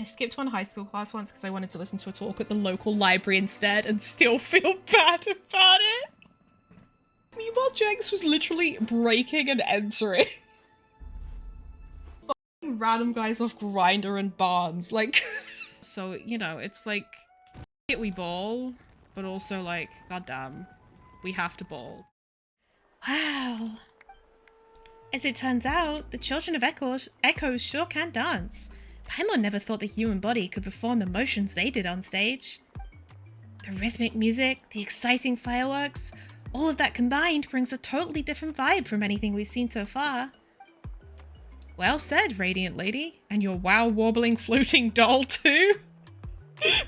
I skipped one high school class once because I wanted to listen to a talk at the local library instead and still feel bad about it. Meanwhile, Jenks was literally breaking and entering. Random guys off Grindr and Barnes, like. So, you know, it's like, we ball, but also like, goddamn, we have to ball. Wow. As it turns out, the children of Echoes sure can dance. Paimon never thought the human body could perform the motions they did on stage. The rhythmic music, the exciting fireworks, all of that combined brings a totally different vibe from anything we've seen so far. Well said, Radiant Lady. And your wow wobbling floating doll too?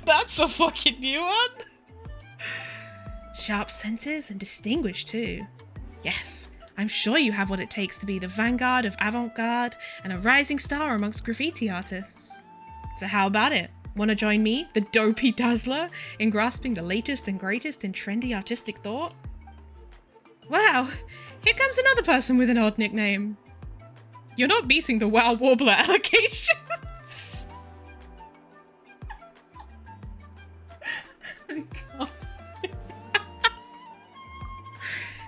That's a fucking new one! Sharp senses and distinguished too. Yes, I'm sure you have what it takes to be the vanguard of Avant-Garde and a rising star amongst graffiti artists. So how about it? Want to join me, the dopey dazzler, in grasping the latest and greatest in trendy artistic thought? Wow, here comes another person with an odd nickname. You're not beating the wow warbler allegations. God.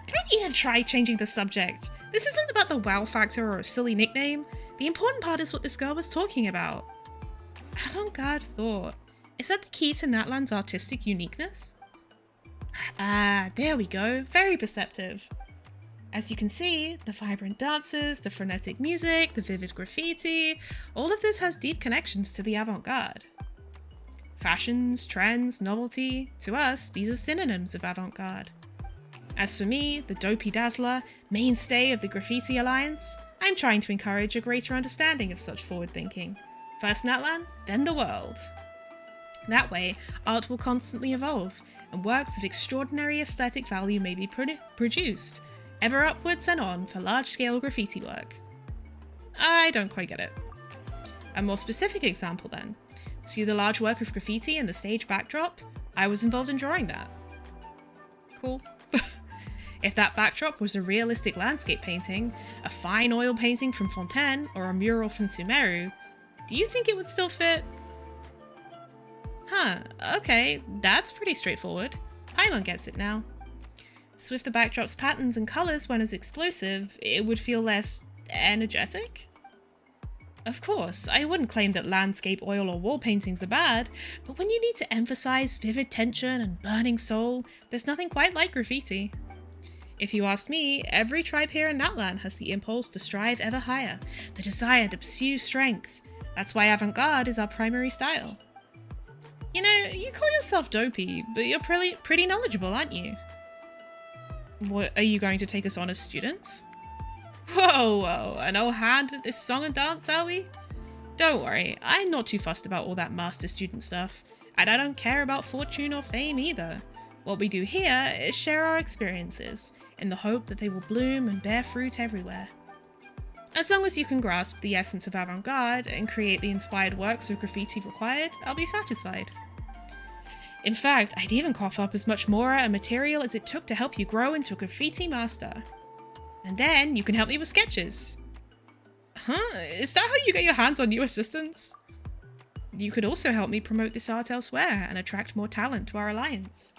Don't even try changing the subject. This isn't about the wow factor or a silly nickname. The important part is what this girl was talking about. Avant-garde thought. Is that the key to Natlan's artistic uniqueness? Ah, there we go. Very perceptive. As you can see, the vibrant dances, the frenetic music, the vivid graffiti, all of this has deep connections to the avant-garde. Fashions, trends, novelty, to us, these are synonyms of avant-garde. As for me, the dopey dazzler, mainstay of the Graffiti Alliance, I'm trying to encourage a greater understanding of such forward thinking. First Natlan, then the world. That way, art will constantly evolve, and works of extraordinary aesthetic value may be produced, ever upwards and on for large-scale graffiti work. I don't quite get it. A more specific example then. See the large work of graffiti and the stage backdrop? I was involved in drawing that. Cool. If that backdrop was a realistic landscape painting, a fine oil painting from Fontaine, or a mural from Sumeru, do you think it would still fit? Huh, okay, that's pretty straightforward. Paimon gets it now. So if the backdrop's patterns and colours weren't as explosive, it would feel less energetic? Of course, I wouldn't claim that landscape, oil or wall paintings are bad, but when you need to emphasise vivid tension and burning soul, there's nothing quite like graffiti. If you ask me, every tribe here in Natlan has the impulse to strive ever higher, the desire to pursue strength. That's why avant-garde is our primary style. You know, you call yourself dopey, but you're pretty knowledgeable, aren't you? What, are you going to take us on as students? Whoa, an old hand at this song and dance, are we? Don't worry, I'm not too fussed about all that master student stuff, and I don't care about fortune or fame either. What we do here is share our experiences, in the hope that they will bloom and bear fruit everywhere. As long as you can grasp the essence of avant-garde and create the inspired works of graffiti required, I'll be satisfied. In fact, I'd even cough up as much mora and material as it took to help you grow into a graffiti master. And then you can help me with sketches. Huh? Is that how you get your hands on new assistants? You could also help me promote this art elsewhere and attract more talent to our alliance.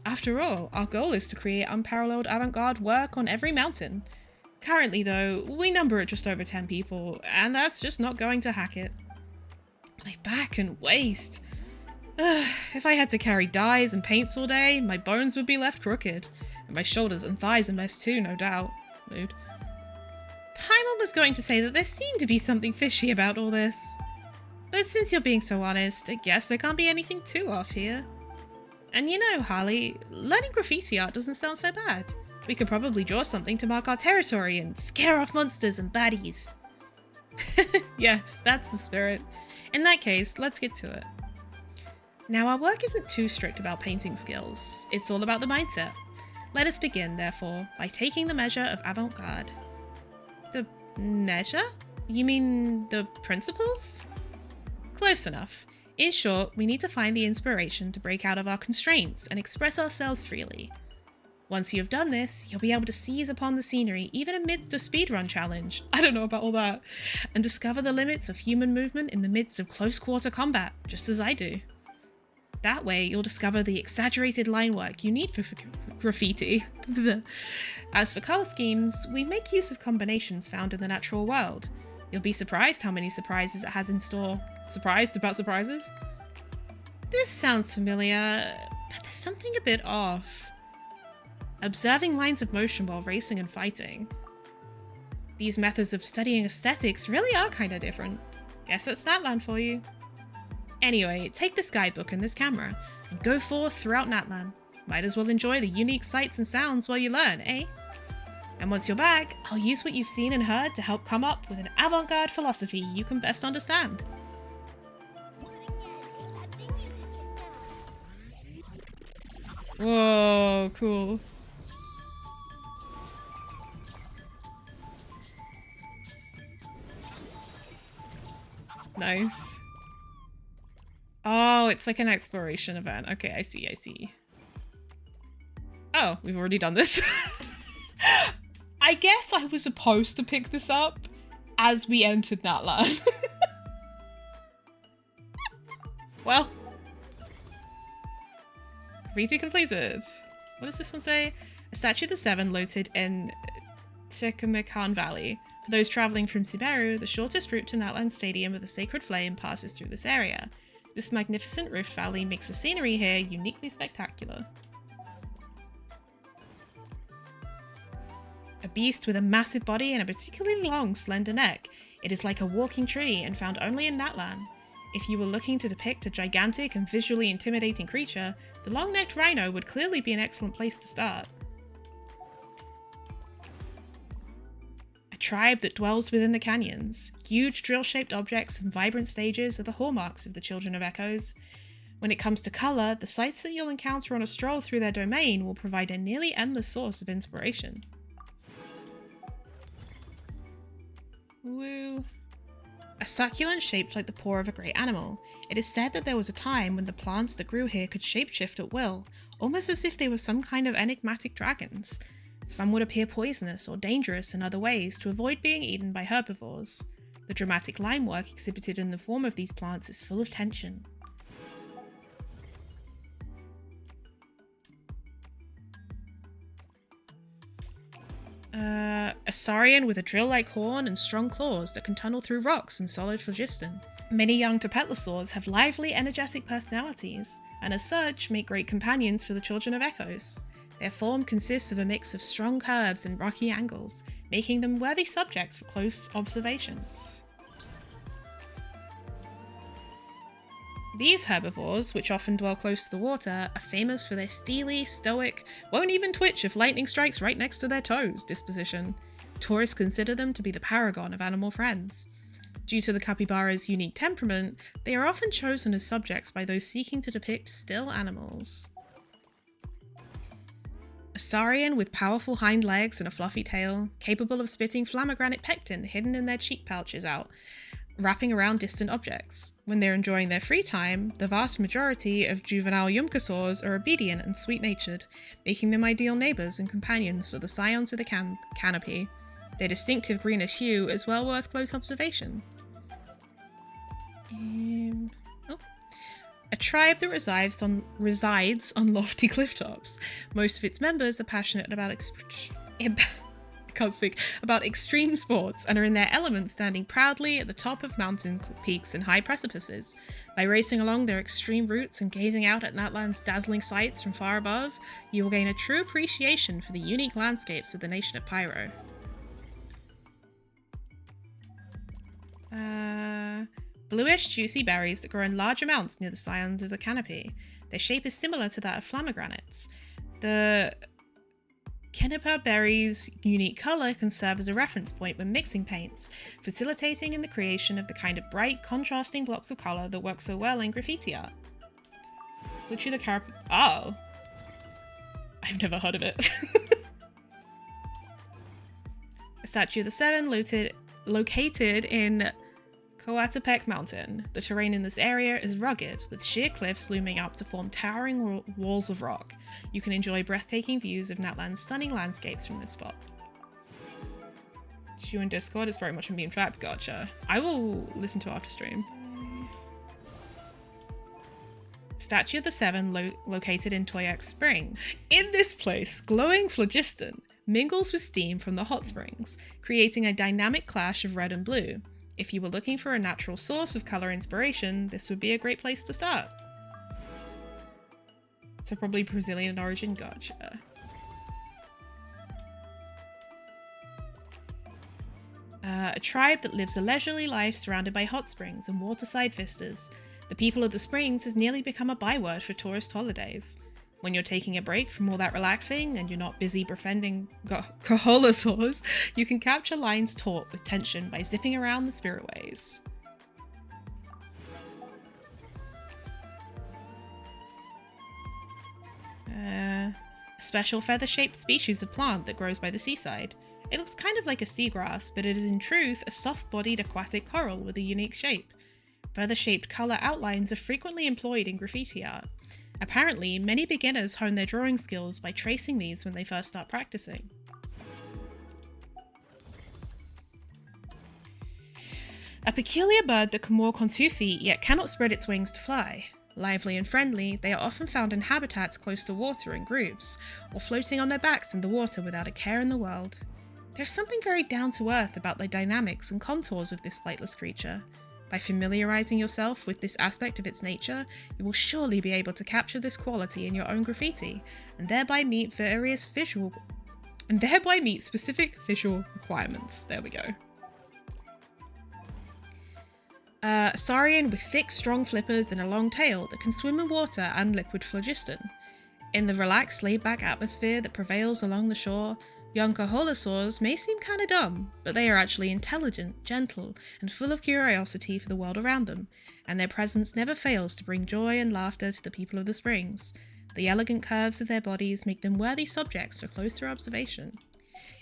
After all, our goal is to create unparalleled avant-garde work on every mountain. Currently though, we number at just over 10 people, and that's just not going to hack it. My back and waist. If I had to carry dyes and paints all day, my bones would be left crooked. And my shoulders and thighs a mess too, no doubt. Mood. Paimon was going to say that there seemed to be something fishy about all this. But since you're being so honest, I guess there can't be anything too off here. And you know, Harley, learning graffiti art doesn't sound so bad. We could probably draw something to mark our territory and scare off monsters and baddies. Yes, that's the spirit. In that case, let's get to it. Now, our work isn't too strict about painting skills. It's all about the mindset. Let us begin, therefore, by taking the measure of avant-garde. The measure? You mean the principles? Close enough. In short, we need to find the inspiration to break out of our constraints and express ourselves freely. Once you have done this, you'll be able to seize upon the scenery even amidst a speedrun challenge. I don't know about all that. And discover the limits of human movement in the midst of close quarter combat, just as I do. That way, you'll discover the exaggerated line work you need for graffiti. As for colour schemes, we make use of combinations found in the natural world. You'll be surprised how many surprises it has in store. Surprised about surprises? This sounds familiar, but there's something a bit off. Observing lines of motion while racing and fighting. These methods of studying aesthetics really are kinda different. Guess that's Natlan for you. Anyway, take this guidebook and this camera, and go forth throughout Natlan. Might as well enjoy the unique sights and sounds while you learn, eh? And once you're back, I'll use what you've seen and heard to help come up with an avant-garde philosophy you can best understand. Whoa, cool. Nice. Oh, it's like an exploration event. Okay, I see, I see. Oh, we've already done this. I guess I was supposed to pick this up as we entered Natlan. Well. Graffiti completed. What does this one say? A statue of the Seven located in Tekamakan Valley. For those travelling from Siberu, the shortest route to Natlan Stadium of the Sacred Flame passes through this area. This magnificent rift valley makes the scenery here uniquely spectacular. A beast with a massive body and a particularly long, slender neck. It is like a walking tree and found only in Natlan. If you were looking to depict a gigantic and visually intimidating creature, the long-necked rhino would clearly be an excellent place to start. A tribe that dwells within the canyons. Huge drill-shaped objects and vibrant stages are the hallmarks of the Children of Echoes. When it comes to colour, the sights that you'll encounter on a stroll through their domain will provide a nearly endless source of inspiration. Woo. A succulent shaped like the paw of a great animal. It is said that there was a time when the plants that grew here could shapeshift at will, almost as if they were some kind of enigmatic dragons. Some would appear poisonous or dangerous in other ways to avoid being eaten by herbivores. The dramatic line work exhibited in the form of these plants is full of tension. A saurian with a drill-like horn and strong claws that can tunnel through rocks and solid phlogiston. Many young topetlosaurs have lively, energetic personalities, and as such make great companions for the Children of Echoes. Their form consists of a mix of strong curves and rocky angles, making them worthy subjects for close observation. These herbivores, which often dwell close to the water, are famous for their steely, stoic, won't even twitch if lightning strikes right next to their toes disposition. Tourists consider them to be the paragon of animal friends. Due to the capybara's unique temperament, they are often chosen as subjects by those seeking to depict still animals. A saurian with powerful hind legs and a fluffy tail, capable of spitting flammogranate pectin hidden in their cheek pouches out, wrapping around distant objects. When they're enjoying their free time, the vast majority of juvenile yumkasaurs are obedient and sweet-natured, making them ideal neighbours and companions for the scions of the canopy. Their distinctive greenish hue is well worth close observation. A tribe that resides on lofty cliff tops. Most of its members are passionate about extreme sports and are in their element, standing proudly at the top of mountain peaks and high precipices. By racing along their extreme routes and gazing out at Natlan's dazzling sights from far above, you will gain a true appreciation for the unique landscapes of the nation of Pyro. Bluish, juicy berries that grow in large amounts near the scions of the canopy. Their shape is similar to that of flammogranates. The Kennepa berry's unique colour can serve as a reference point when mixing paints, facilitating in the creation of the kind of bright, contrasting blocks of colour that work so well in graffiti art. It's literally the Oh! I've never heard of it. A statue of the Seven located in Coatepec Mountain. The terrain in this area is rugged, with sheer cliffs looming up to form towering walls of rock. You can enjoy breathtaking views of Natlan's stunning landscapes from this spot. You in Discord is very much a meme trap. Gotcha. I will listen to after stream. Statue of the Seven located in Toyac Springs. In this place, glowing phlogiston mingles with steam from the hot springs, creating a dynamic clash of red and blue. If you were looking for a natural source of colour inspiration, this would be a great place to start. So probably Brazilian in origin. Gotcha. A tribe that lives a leisurely life surrounded by hot springs and waterside vistas. The people of the springs has nearly become a byword for tourist holidays. When you're taking a break from all that relaxing and you're not busy befriending koholosaurs, you can capture lines taut with tension by zipping around the spiritways. A special feather-shaped species of plant that grows by the seaside. It looks kind of like a seagrass, but it is in truth a soft-bodied aquatic coral with a unique shape. Feather-shaped colour outlines are frequently employed in graffiti art. Apparently, many beginners hone their drawing skills by tracing these when they first start practicing. A peculiar bird that can walk on 2 feet yet cannot spread its wings to fly. Lively and friendly, they are often found in habitats close to water in groups, or floating on their backs in the water without a care in the world. There's something very down-to-earth about the dynamics and contours of this flightless creature. By familiarising yourself with this aspect of its nature, you will surely be able to capture this quality in your own graffiti, and thereby meet specific visual requirements. There we go. A saurian with thick, strong flippers and a long tail that can swim in water and liquid phlogiston. In the relaxed, laid-back atmosphere that prevails along the shore, young koholosaurs may seem kinda dumb, but they are actually intelligent, gentle, and full of curiosity for the world around them, and their presence never fails to bring joy and laughter to the people of the springs. The elegant curves of their bodies make them worthy subjects for closer observation.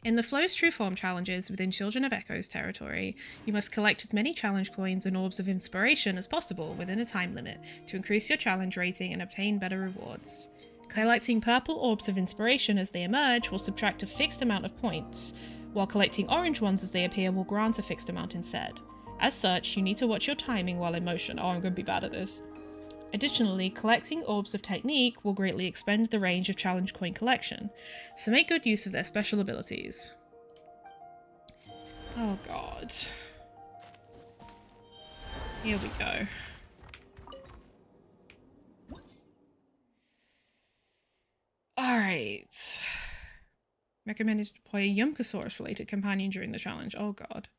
In the Flow's True Form challenges within Children of Echo's territory, you must collect as many challenge coins and orbs of inspiration as possible within a time limit to increase your challenge rating and obtain better rewards. Collecting purple orbs of inspiration as they emerge will subtract a fixed amount of points, while collecting orange ones as they appear will grant a fixed amount instead. As such, you need to watch your timing while in motion. Oh, I'm going to be bad at this. Additionally, collecting orbs of technique will greatly expand the range of challenge coin collection, so make good use of their special abilities. Oh god. Here we go. Alright. Recommended to deploy a Yumkasaurus related companion during the challenge. Oh god.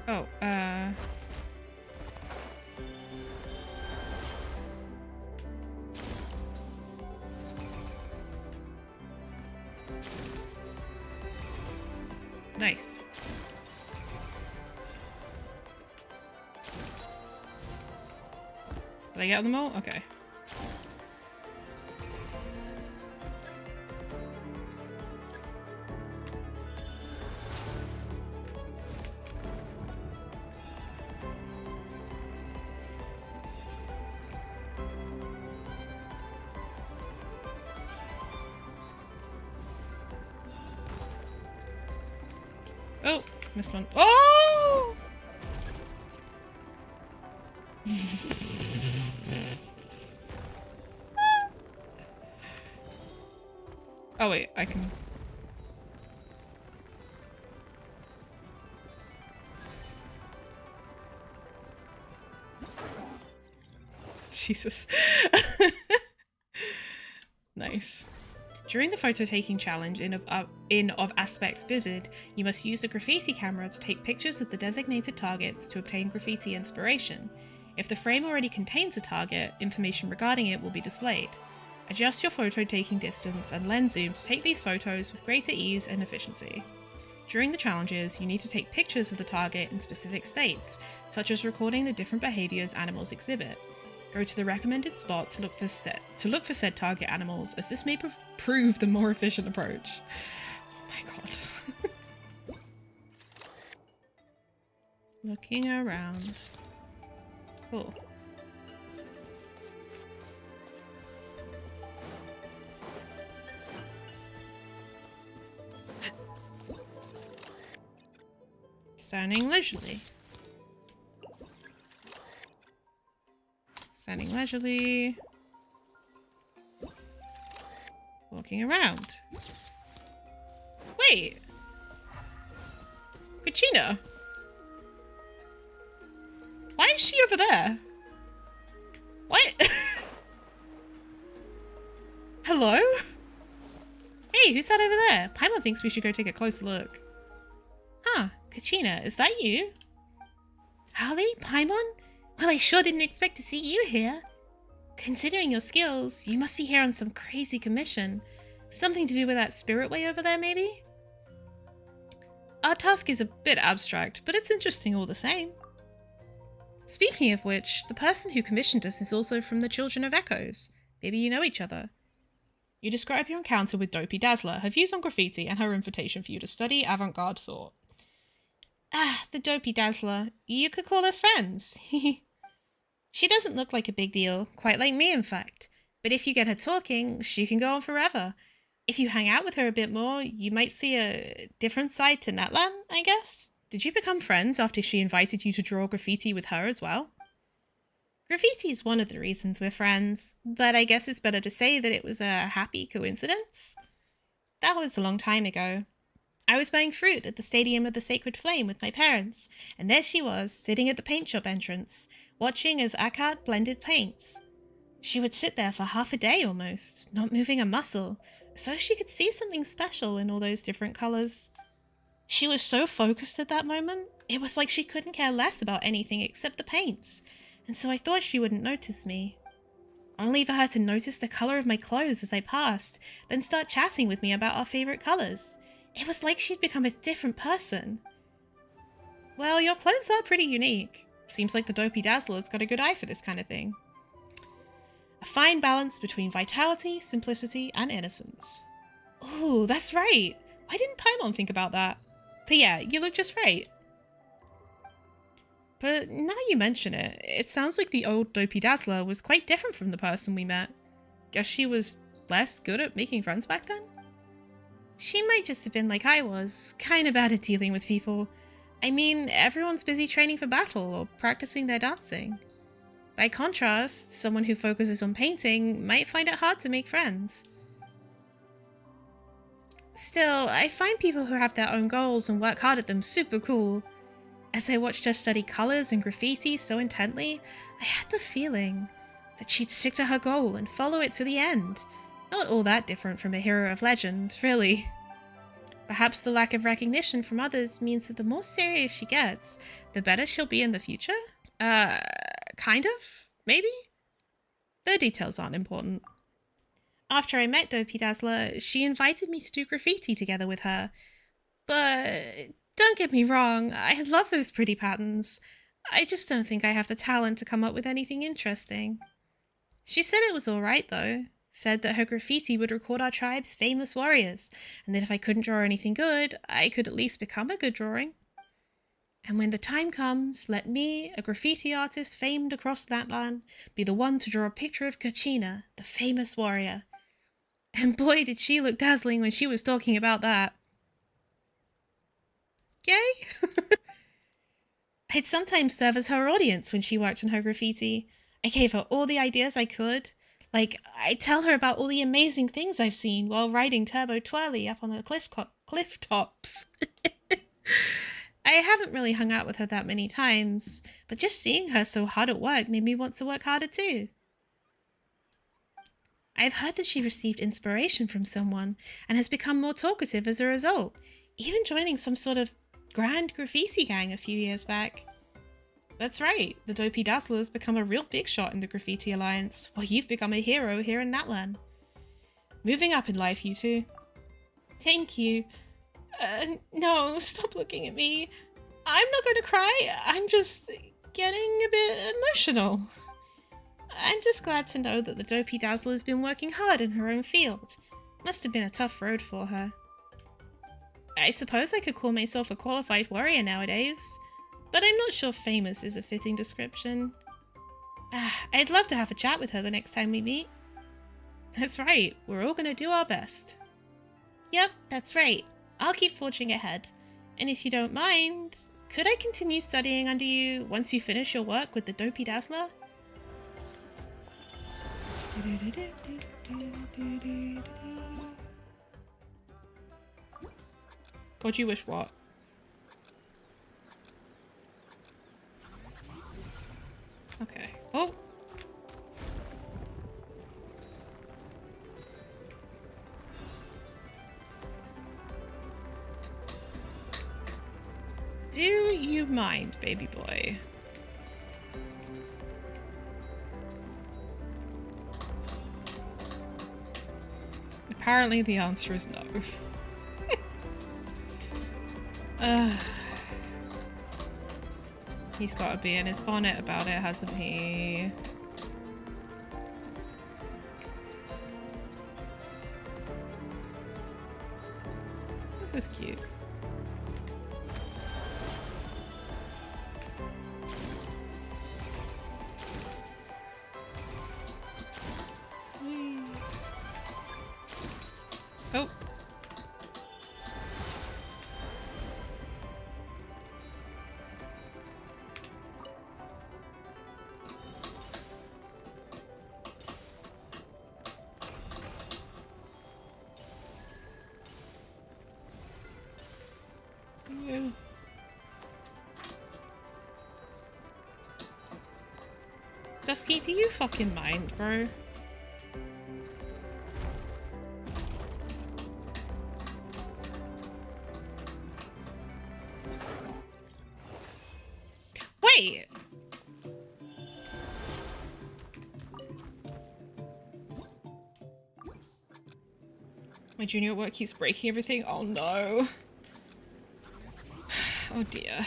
Oh, nice. Did I get them all? Okay. Oh, missed one. Oh! Oh wait, I can... Jesus. Nice. During the photo-taking challenge in Of Aspects Vivid, you must use a graffiti camera to take pictures of the designated targets to obtain graffiti inspiration. If the frame already contains a target, information regarding it will be displayed. Adjust your photo-taking distance and lens zoom to take these photos with greater ease and efficiency. During the challenges, you need to take pictures of the target in specific states, such as recording the different behaviors animals exhibit. Go to the recommended spot to look for said target animals, as this may prove the more efficient approach. Oh my god. Looking around. Cool. Standing leisurely. Standing leisurely. Walking around. Wait! Kachina! Why is she over there? What? Hello? Hey, who's that over there? Paimon thinks we should go take a closer look. Huh, Kachina, is that you? Harley? Paimon? Well, I sure didn't expect to see you here. Considering your skills, you must be here on some crazy commission. Something to do with that spirit way over there, maybe? Our task is a bit abstract, but it's interesting all the same. Speaking of which, the person who commissioned us is also from the Children of Echoes. Maybe you know each other. You describe your encounter with Dopey Dazzler, her views on graffiti, and her invitation for you to study avant-garde thought. Ah, the Dopey Dazzler. You could call us friends. She doesn't look like a big deal, quite like me in fact. But if you get her talking, she can go on forever. If you hang out with her a bit more, you might see a different side to Natlan, I guess? Did you become friends after she invited you to draw graffiti with her as well? Graffiti is one of the reasons we're friends, but I guess it's better to say that it was a happy coincidence. That was a long time ago. I was buying fruit at the Stadium of the Sacred Flame with my parents, and there she was, sitting at the paint shop entrance, watching as Akkad blended paints. She would sit there for half a day almost, not moving a muscle, so she could see something special in all those different colours. She was so focused at that moment, it was like she couldn't care less about anything except the paints, and so I thought she wouldn't notice me. Only for her to notice the colour of my clothes as I passed, then start chatting with me about our favourite colours. It was like she'd become a different person. Well, your clothes are pretty unique. Seems like the Dopey Dazzler's got a good eye for this kind of thing. A fine balance between vitality, simplicity, and innocence. Ooh, that's right. Why didn't Paimon think about that? But yeah, you look just right. But now you mention it, it sounds like the old Dopey Dazzler was quite different from the person we met. Guess she was less good at making friends back then? She might just have been like I was, kind of bad at dealing with people. I mean, everyone's busy training for battle or practicing their dancing. By contrast, someone who focuses on painting might find it hard to make friends. Still, I find people who have their own goals and work hard at them super cool. As I watched her study colours and graffiti so intently, I had the feeling that she'd stick to her goal and follow it to the end. Not all that different from a hero of legend, really. Perhaps the lack of recognition from others means that the more serious she gets, the better she'll be in the future? Kind of? Maybe? The details aren't important. After I met Dopey Dazzler, she invited me to do graffiti together with her. But don't get me wrong, I love those pretty patterns. I just don't think I have the talent to come up with anything interesting. She said it was alright though. Said that her graffiti would record our tribe's famous warriors, and that if I couldn't draw anything good, I could at least become a good drawing. And when the time comes, let me, a graffiti artist famed across Natlan, be the one to draw a picture of Kachina, the famous warrior. And boy did she look dazzling when she was talking about that. Yay! I'd sometimes serve as her audience when she worked on her graffiti. I gave her all the ideas I could. Like, I tell her about all the amazing things I've seen while riding Turbo Twirly up on the cliff tops. I haven't really hung out with her that many times, but just seeing her so hard at work made me want to work harder too. I've heard that she received inspiration from someone and has become more talkative as a result, even joining some sort of grand graffiti gang a few years back. That's right, the Dopey Dazzler has become a real big shot in the Graffiti Alliance, while you've become a hero here in Natlan. Moving up in life, you two. Thank you. No, stop looking at me. I'm not going to cry. I'm just getting a bit emotional. I'm just glad to know that the dopey dazzler's been working hard in her own field. Must have been a tough road for her. I suppose I could call myself a qualified warrior nowadays, but I'm not sure famous is a fitting description. I'd love to have a chat with her the next time we meet. That's right, we're all gonna do our best. Yep, that's right. I'll keep forging ahead. And if you don't mind, could I continue studying under you once you finish your work with the dopey dazzler? God, you wish what? Okay. Oh! Do you mind, baby boy? Apparently the answer is no. He's got to be in his bonnet about it, hasn't he? This is cute. Oh. Yeah. Dusky, do you fucking mind, bro? Wait! My junior at work keeps breaking everything. Oh no. Oh dear.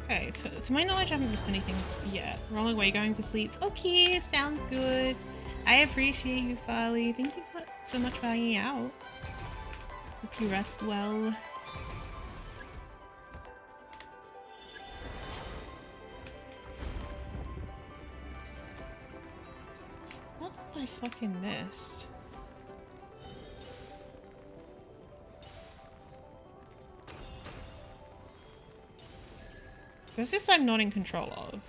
Okay, so to my knowledge I haven't missed anything yet. Rolling away, going for sleeps. Okay, sounds good. I appreciate you, Farley. Thank you so much for hanging out. Hope you rest well. So what have I fucking missed? What's this I'm not in control of?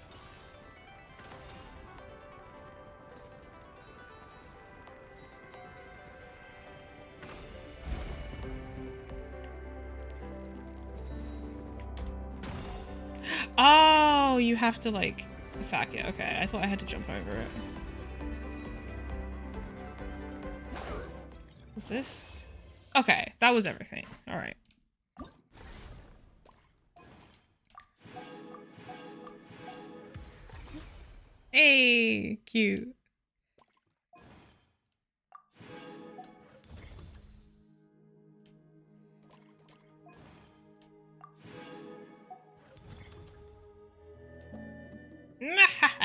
Oh, you have to like attack it. Okay, I thought I had to jump over it. What's this? Okay, that was everything. All right. Hey, cute.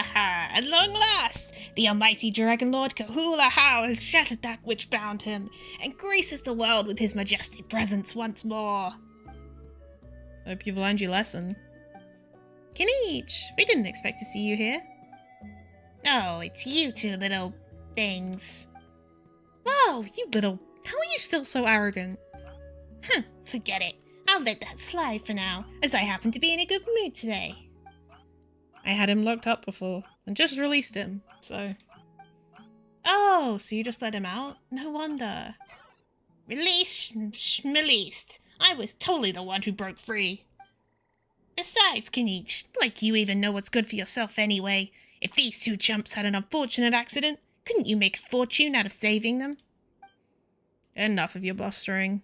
At long last, the almighty Dragon Lord Kahula Hao has shattered that which bound him, and graces the world with his majestic presence once more. Hope you've learned your lesson. Kinich, we didn't expect to see you here. Oh, it's you two little things. Whoa, you little... How are you still so arrogant? Forget it. I'll let that slide for now, as I happen to be in a good mood today. I had him locked up before. And just released him, so... Oh, so you just let him out? No wonder. Released. I was totally the one who broke free. Besides, Kenichi, like you even know what's good for yourself anyway. If these two chumps had an unfortunate accident, couldn't you make a fortune out of saving them? Enough of your blustering.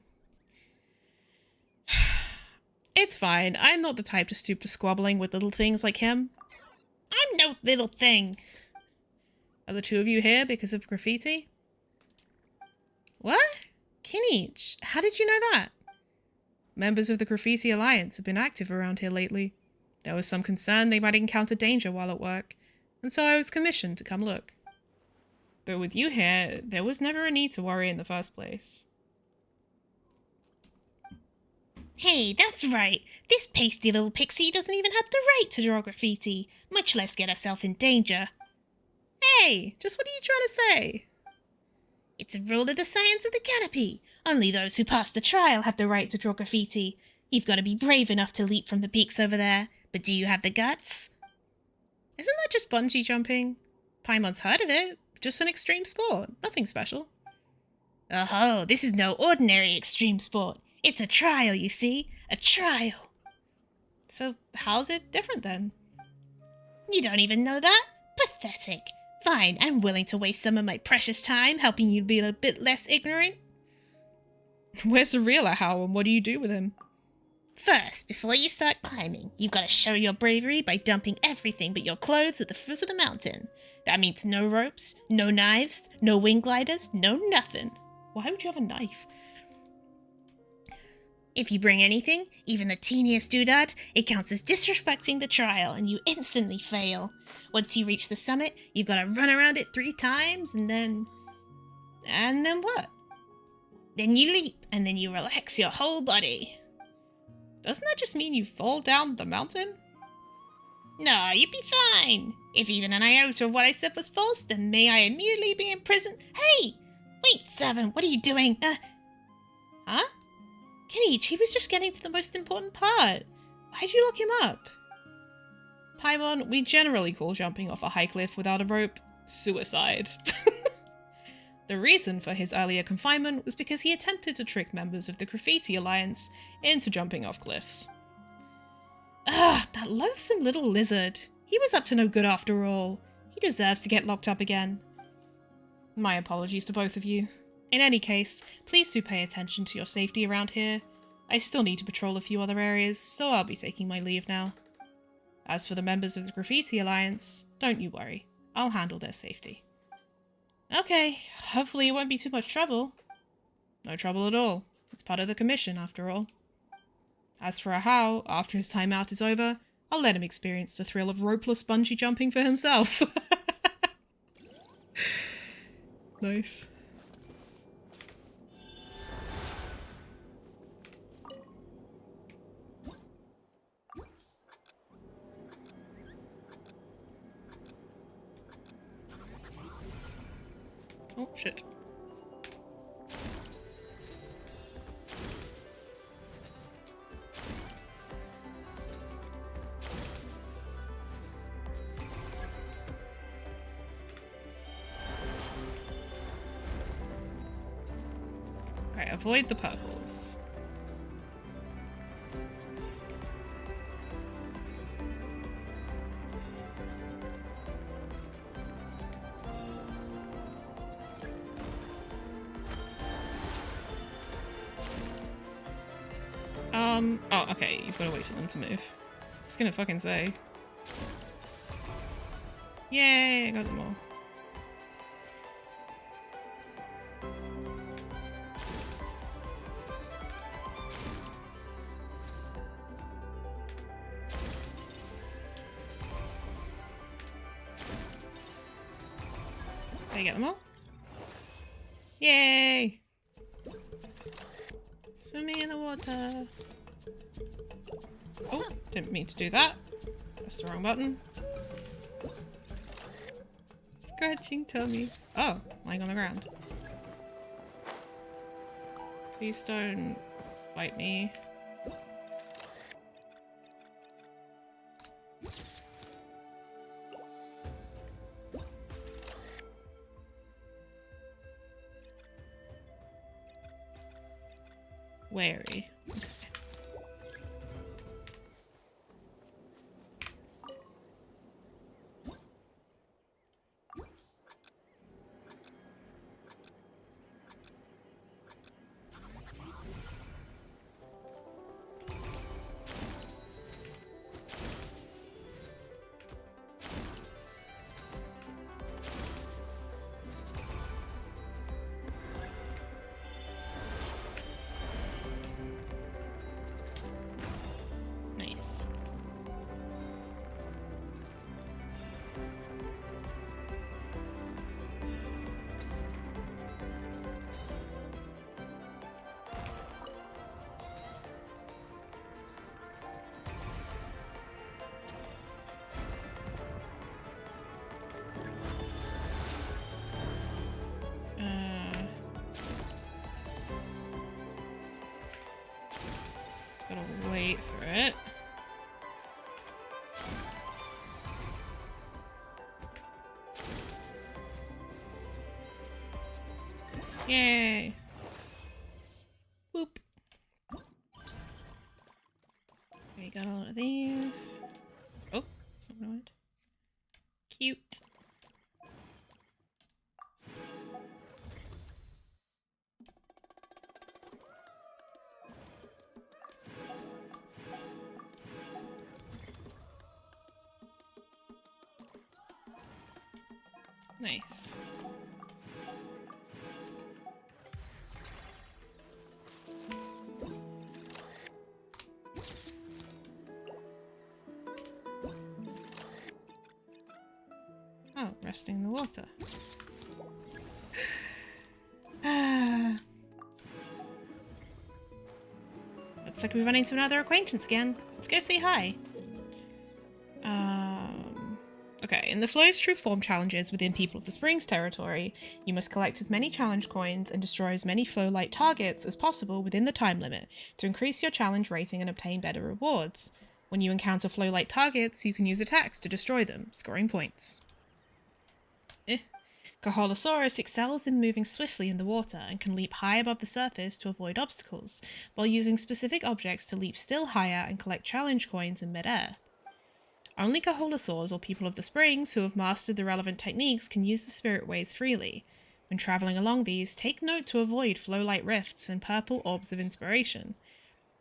It's fine. I'm not the type to stoop to squabbling with little things like him. I'm no little thing. Are the two of you here because of Graffiti? What? Kenichi, how did you know that? Members of the Graffiti Alliance have been active around here lately. There was some concern they might encounter danger while at work, and so I was commissioned to come look. But with you here, there was never a need to worry in the first place. Hey, that's right. This pasty little pixie doesn't even have the right to draw graffiti, much less get herself in danger. Hey, just what are you trying to say? It's a rule of the science of the canopy. Only those who pass the trial have the right to draw graffiti. You've got to be brave enough to leap from the peaks over there, but do you have the guts? Isn't that just bungee jumping? Paimon's heard of it. Just an extreme sport. Nothing special. Oh, this is no ordinary extreme sport. It's a trial, you see. A trial. So how's it different then? You don't even know that? Pathetic. Fine, I'm willing to waste some of my precious time helping you be a bit less ignorant. Where's the real Ahau and what do you do with him? First, before you start climbing, you've got to show your bravery by dumping everything but your clothes at the foot of the mountain. That means no ropes, no knives, no wing gliders, no nothing. Why would you have a knife? If you bring anything, even the teeniest doodad, it counts as disrespecting the trial and you instantly fail. Once you reach the summit, you've got to run around it 3 times and then... And then what? Then you leap and then you relax your whole body. Doesn't that just mean you fall down the mountain? No, you'd be fine. If even an iota of what I said was false, then may I immediately be imprisoned. Hey! Wait, Servant, what are you doing? Huh? Kenichi, he was just getting to the most important part. Why'd you lock him up? Paimon, we generally call jumping off a high cliff without a rope suicide. The reason for his earlier confinement was because he attempted to trick members of the Graffiti Alliance into jumping off cliffs. Ugh, that loathsome little lizard. He was up to no good after all. He deserves to get locked up again. My apologies to both of you. In any case, please do pay attention to your safety around here. I still need to patrol a few other areas, so I'll be taking my leave now. As for the members of the Graffiti Alliance, don't you worry. I'll handle their safety. Okay, hopefully it won't be too much trouble. No trouble at all. It's part of the commission, after all. As for Ahau, after his time out is over, I'll let him experience the thrill of ropeless bungee jumping for himself. Nice. Oh, shit. Okay, avoid the purples. Oh, okay, you've got to wait for them to move. I was gonna fucking say. Yay, I got them all. Did I get them all? Yay! Swimming in the water. Oh, didn't mean to do that. Press the wrong button. Scratching tummy. Oh, lying on the ground. Please don't bite me. wary. Okay. Nice. Gotta wait for it. Yay! Boop. We got a lot of these. Oh, that's not what I wanted. Cute. Nice. Oh, resting in the water. Looks like we're running into another acquaintance again. Let's go say hi. Okay, in the Flow's True Form challenges within People of the Springs territory, you must collect as many challenge coins and destroy as many flow-like targets as possible within the time limit to increase your challenge rating and obtain better rewards. When you encounter flow-like targets, you can use attacks to destroy them, scoring points. Caholosaurus excels in moving swiftly in the water and can leap high above the surface to avoid obstacles, while using specific objects to leap still higher and collect challenge coins in midair. Only Caholosaurs or People of the Springs who have mastered the relevant techniques can use the spirit ways freely. When travelling along these, take note to avoid flow-light rifts and purple orbs of inspiration.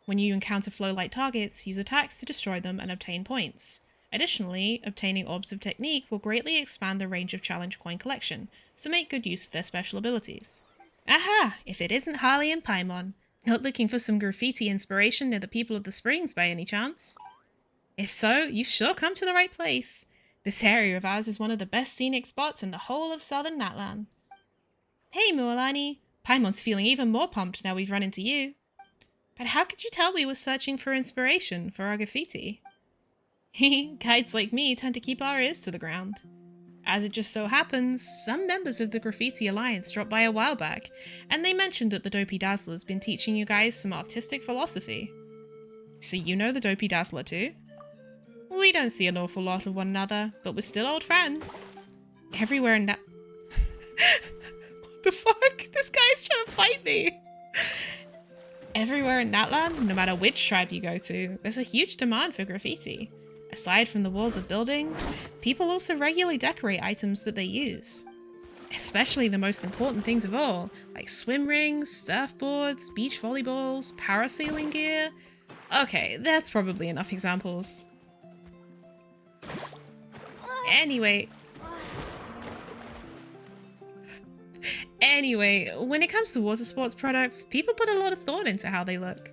When you encounter flow-light targets, use attacks to destroy them and obtain points. Additionally, obtaining orbs of technique will greatly expand the range of challenge coin collection, so make good use of their special abilities. Aha! If it isn't Harley and Paimon. Not looking for some graffiti inspiration near the People of the Springs by any chance? If so, you've sure come to the right place. This area of ours is one of the best scenic spots in the whole of southern Natlan. Hey, Mualani. Paimon's feeling even more pumped now we've run into you. But how could you tell we were searching for inspiration for our graffiti? Guides like me tend to keep our ears to the ground. As it just so happens, some members of the Graffiti Alliance dropped by a while back, and they mentioned that the Dopey Dazzler's been teaching you guys some artistic philosophy. So you know the Dopey Dazzler too? We don't see an awful lot of one another, but we're still old friends. Everywhere in that... What the fuck? This guy's trying to fight me! Everywhere in Natlan, no matter which tribe you go to, there's a huge demand for graffiti. Aside from the walls of buildings, people also regularly decorate items that they use. Especially the most important things of all, like swim rings, surfboards, beach volleyballs, parasailing gear. Okay, that's probably enough examples. Anyway, when it comes to water sports products, people put a lot of thought into how they look.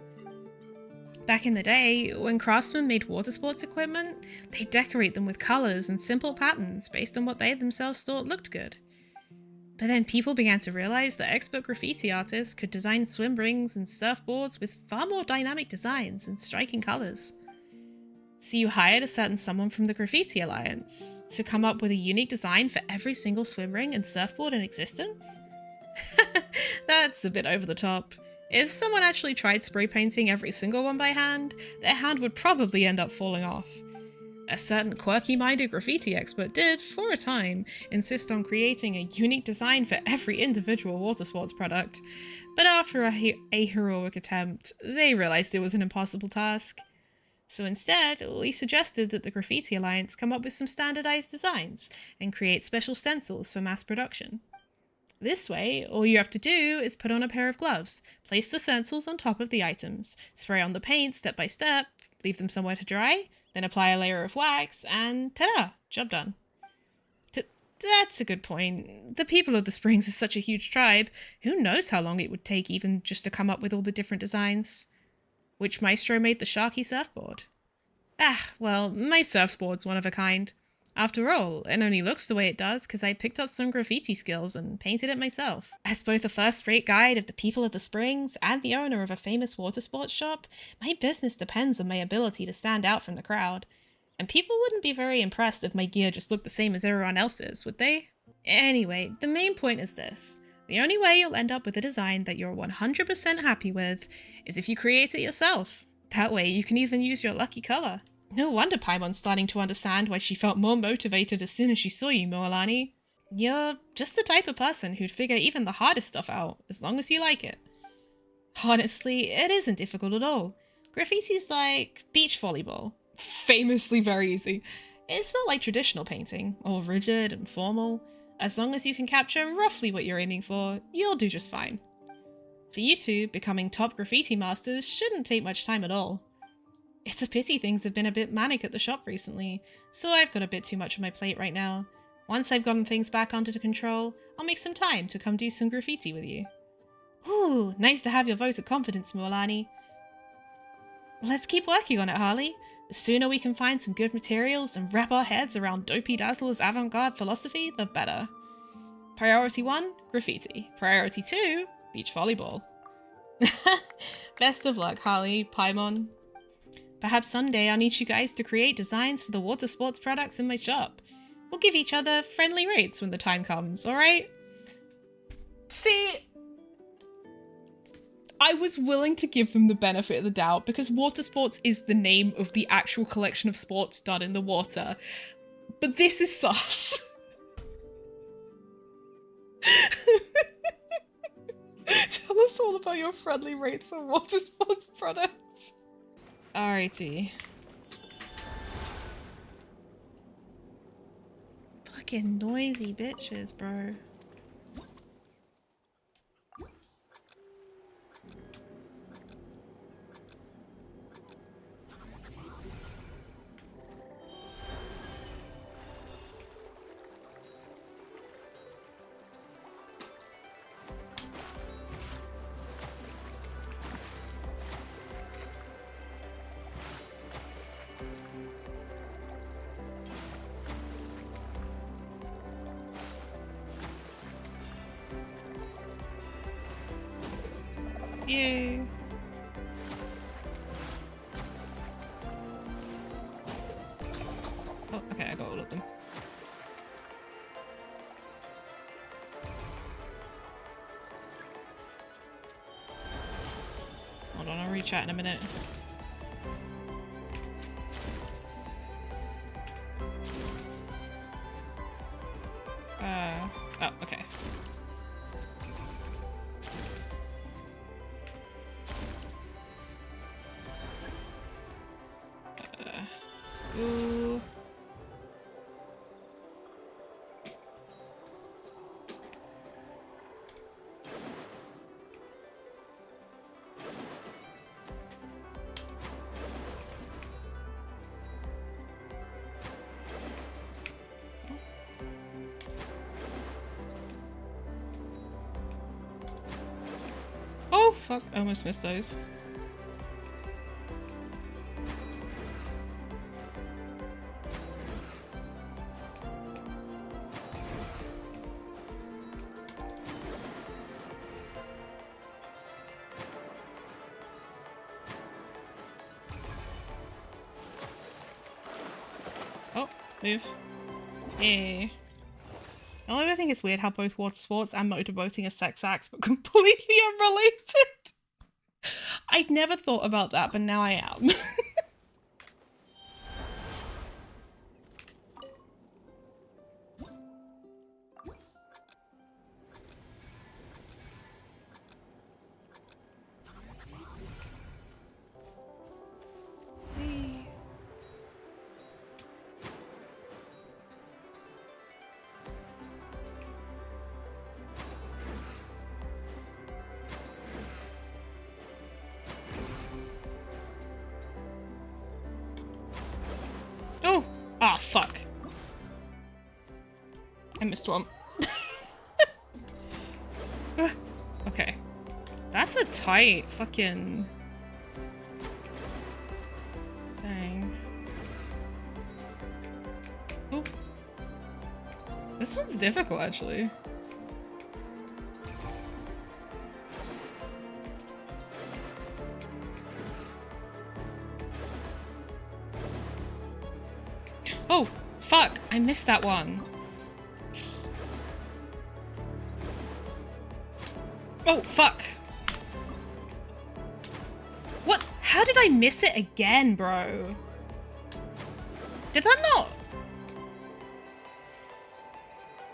Back in the day, when craftsmen made water sports equipment, they'd decorate them with colours and simple patterns based on what they themselves thought looked good. But then people began to realise that expert graffiti artists could design swim rings and surfboards with far more dynamic designs and striking colours. So you hired a certain someone from the Graffiti Alliance to come up with a unique design for every single swim ring and surfboard in existence? That's a bit over the top. If someone actually tried spray painting every single one by hand, their hand would probably end up falling off. A certain quirky-minded graffiti expert did, for a time, insist on creating a unique design for every individual water sports product, but after a heroic attempt, they realised it was an impossible task. So instead, we suggested that the Graffiti Alliance come up with some standardised designs and create special stencils for mass production. This way, all you have to do is put on a pair of gloves, place the stencils on top of the items, spray on the paint step by step, leave them somewhere to dry, then apply a layer of wax, and ta-da! Job done. That's a good point. The people of the Springs is such a huge tribe, who knows how long it would take even just to come up with all the different designs. Which maestro made the Sharky surfboard? Well, my surfboard's one of a kind. After all, it only looks the way it does because I picked up some graffiti skills and painted it myself. As both a first-rate guide of the people of the Springs and the owner of a famous water sports shop, my business depends on my ability to stand out from the crowd. And people wouldn't be very impressed if my gear just looked the same as everyone else's, would they? Anyway, the main point is this. The only way you'll end up with a design that you're 100% happy with is if you create it yourself. That way you can even use your lucky colour. No wonder Paimon's starting to understand why she felt more motivated as soon as she saw you, Moalani. You're just the type of person who'd figure even the hardest stuff out, as long as you like it. Honestly, it isn't difficult at all. Graffiti's like beach volleyball. Famously very easy. It's not like traditional painting, all rigid and formal. As long as you can capture roughly what you're aiming for, you'll do just fine. For you two, becoming top graffiti masters shouldn't take much time at all. It's a pity things have been a bit manic at the shop recently, so I've got a bit too much on my plate right now. Once I've gotten things back under control, I'll make some time to come do some graffiti with you. Ooh, nice to have your vote of confidence, Moalani. Let's keep working on it, Harley. The sooner we can find some good materials and wrap our heads around Dopey Dazzler's avant-garde philosophy, the better. Priority 1, graffiti. Priority 2, beach volleyball. Best of luck, Harley, Paimon. Perhaps someday I'll need you guys to create designs for the water sports products in my shop. We'll give each other friendly rates when the time comes, alright? See, I was willing to give them the benefit of the doubt because water sports is the name of the actual collection of sports done in the water. But this is sus. Tell us all about your friendly rates on water sports products. Alrighty. Fucking noisy bitches, bro. Yay. Oh, okay, I got all of them. Hold on, I'll re-chat in a minute. Oh, okay. Ooh. Oh, fuck. I almost missed those. Oh, move. Yeah. I think it's weird how both water sports and motorboating are sex acts, but completely unrelated. I'd never thought about that, but now I am. Ah, fuck. I missed one. Okay. That's a tight fucking... thing. Oh. This one's difficult, actually. Oh, fuck. I missed that one. Oh, fuck. What? How did I miss it again, bro? Did that not?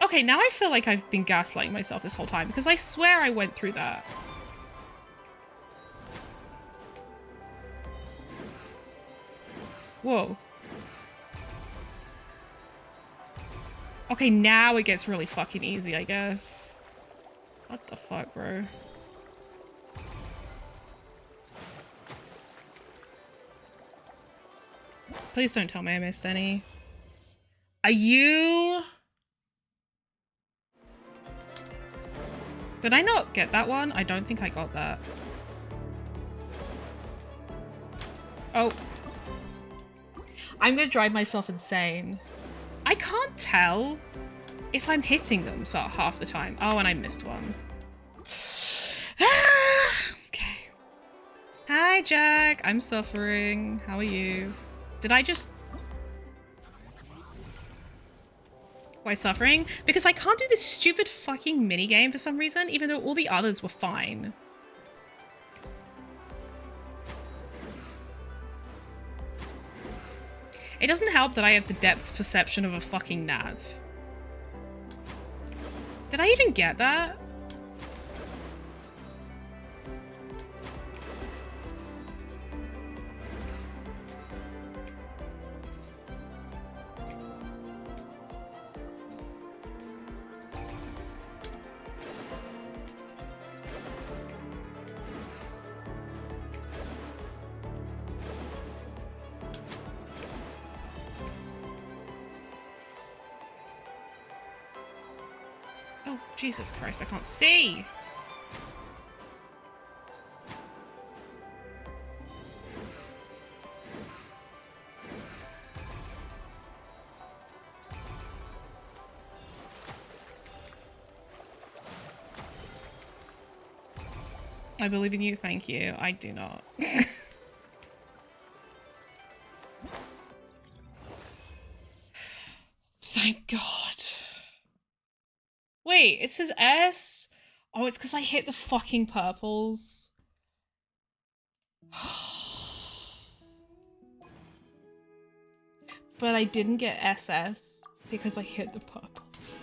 Okay, now I feel like I've been gaslighting myself this whole time because I swear I went through that. Whoa. Okay, now it gets really fucking easy, I guess. What the fuck, bro? Please don't tell me I missed any. Are you... Did I not get that one? I don't think I got that. Oh. I'm gonna drive myself insane. I can't tell if I'm hitting them so half the time. Oh, and I missed one. Okay. Hi, Jack. I'm suffering. How are you? Did I just... Why suffering? Because I can't do this stupid fucking minigame for some reason, even though all the others were fine. It doesn't help that I have the depth perception of a fucking gnat. Did I even get that? Oh, Jesus Christ, I can't see! I believe in you, thank you. I do not. Thank God. Wait, it says S? Oh, it's because I hit the fucking purples. But I didn't get SS because I hit the purples.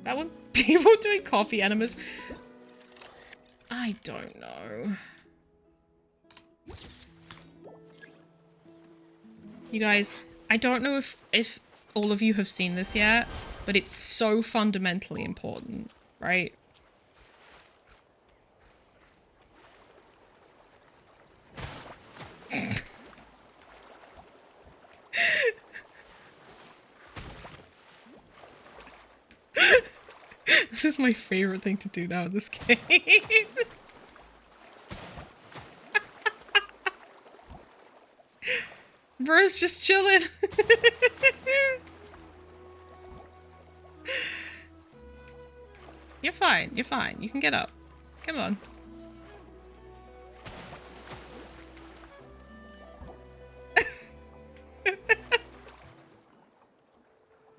That one? People doing coffee enemas? I don't know. You guys, I don't know if all of you have seen this yet, but it's so fundamentally important, right? This is my favorite thing to do now in this game. Bro's just chilling. You're fine. You're fine. You can get up. Come on.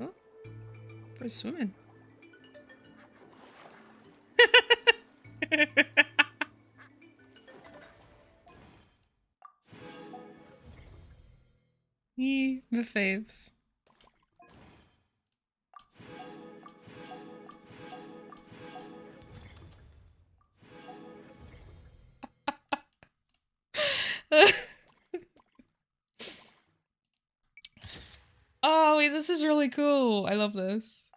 Oh, Bro's swimming. Yee, my faves. Oh, wait, this is really cool. I love this.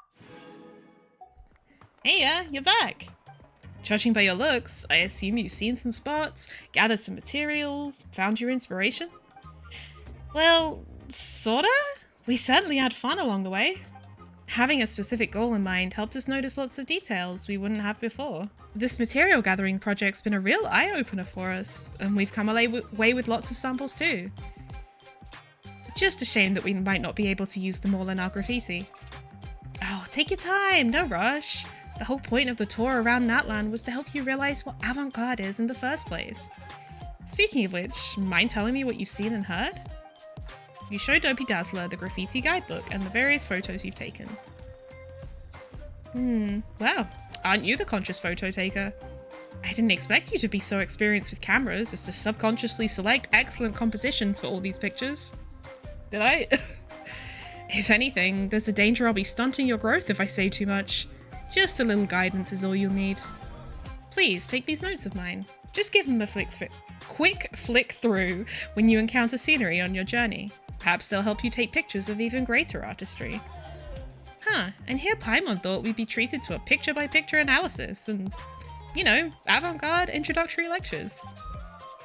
Hey, you're back. Judging by your looks, I assume you've seen some spots, gathered some materials, found your inspiration? Well, sorta? We certainly had fun along the way. Having a specific goal in mind helped us notice lots of details we wouldn't have before. This material gathering project's been a real eye-opener for us, and we've come away with lots of samples too. Just a shame that we might not be able to use them all in our graffiti. Oh, take your time, no rush. The whole point of the tour around Natlan was to help you realize what Avant-Garde is in the first place. Speaking of which, mind telling me what you've seen and heard? You show Dopey Dazzler the graffiti guidebook and the various photos you've taken. Well, aren't you the conscious photo taker? I didn't expect you to be so experienced with cameras as to subconsciously select excellent compositions for all these pictures. Did I? If anything, there's a danger I'll be stunting your growth if I say too much. Just a little guidance is all you'll need. Please, take these notes of mine. Just give them a quick flick through when you encounter scenery on your journey. Perhaps they'll help you take pictures of even greater artistry. Huh, and here Paimon thought we'd be treated to a picture-by-picture analysis and, you know, avant-garde introductory lectures.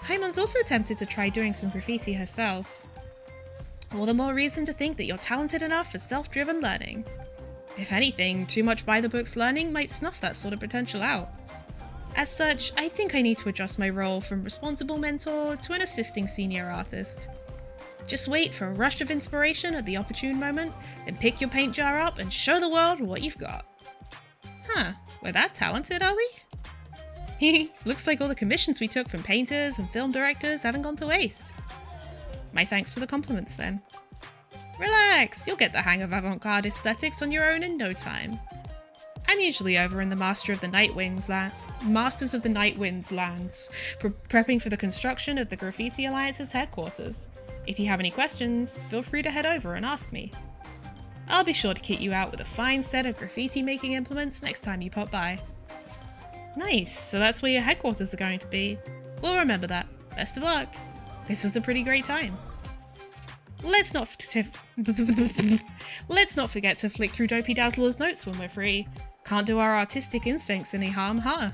Paimon's also tempted to try doing some graffiti herself. All the more reason to think that you're talented enough for self-driven learning. If anything, too much by-the-books learning might snuff that sort of potential out. As such, I think I need to adjust my role from responsible mentor to an assisting senior artist. Just wait for a rush of inspiration at the opportune moment, then pick your paint jar up and show the world what you've got. Huh, we're that talented, are we? Looks like all the commissions we took from painters and film directors haven't gone to waste. My thanks for the compliments then. Relax, you'll get the hang of avant-garde aesthetics on your own in no time. I'm usually over in the Masters of the Night Winds lands, prepping for the construction of the Graffiti Alliance's headquarters. If you have any questions, feel free to head over and ask me. I'll be sure to kit you out with a fine set of graffiti making implements next time you pop by. Nice, so that's where your headquarters are going to be. We'll remember that. Best of luck. This was a pretty great time. Let's not forget to flick through Dopey Dazzler's notes when we're free. Can't do our artistic instincts any harm, huh?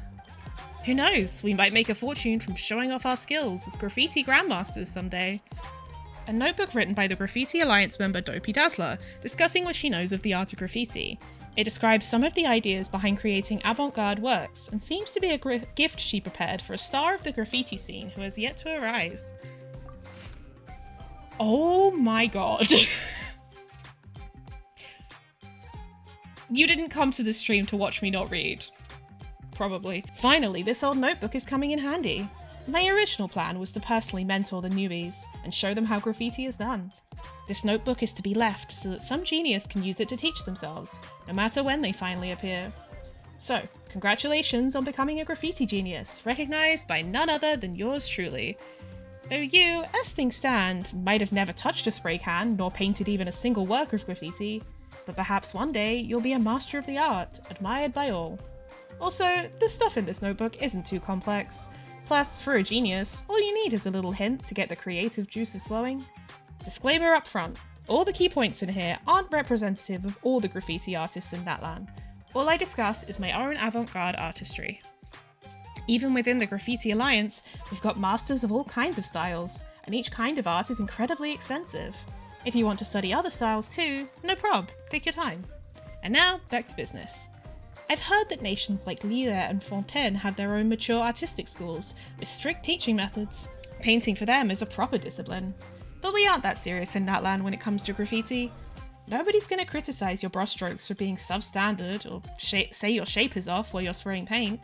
Who knows, we might make a fortune from showing off our skills as graffiti grandmasters someday. A notebook written by the Graffiti Alliance member Dopey Dazzler, discussing what she knows of the art of graffiti. It describes some of the ideas behind creating avant-garde works, and seems to be a gift she prepared for a star of the graffiti scene who has yet to arise. Oh my god. You didn't come to this stream to watch me not read. Probably. Finally, this old notebook is coming in handy. My original plan was to personally mentor the newbies and show them how graffiti is done. This notebook is to be left so that some genius can use it to teach themselves, no matter when they finally appear. So, congratulations on becoming a graffiti genius, recognised by none other than yours truly. Though you, as things stand, might have never touched a spray can, nor painted even a single work of graffiti, but perhaps one day you'll be a master of the art, admired by all. Also, the stuff in this notebook isn't too complex. Plus, for a genius, all you need is a little hint to get the creative juices flowing. Disclaimer up front, all the key points in here aren't representative of all the graffiti artists in Natlan. All I discuss is my own avant-garde artistry. Even within the Graffiti Alliance, we've got masters of all kinds of styles, and each kind of art is incredibly extensive. If you want to study other styles too, no prob, take your time. And now, back to business. I've heard that nations like Lille and Fontaine have their own mature artistic schools, with strict teaching methods. Painting for them is a proper discipline. But we aren't that serious in Natlan when it comes to graffiti. Nobody's going to criticise your brushstrokes for being substandard, or say your shape is off while you're spraying paint.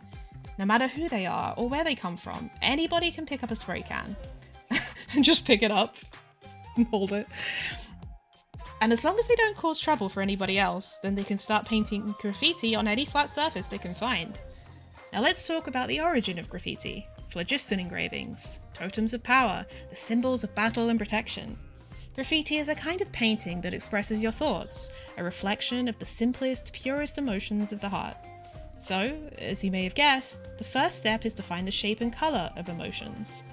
No matter who they are, or where they come from, anybody can pick up a spray can. And just pick it up and hold it. And as long as they don't cause trouble for anybody else, then they can start painting graffiti on any flat surface they can find. Now let's talk about the origin of graffiti. Phlogiston engravings, totems of power, the symbols of battle and protection. Graffiti is a kind of painting that expresses your thoughts, a reflection of the simplest, purest emotions of the heart. So, as you may have guessed, the first step is to find the shape and colour of emotions.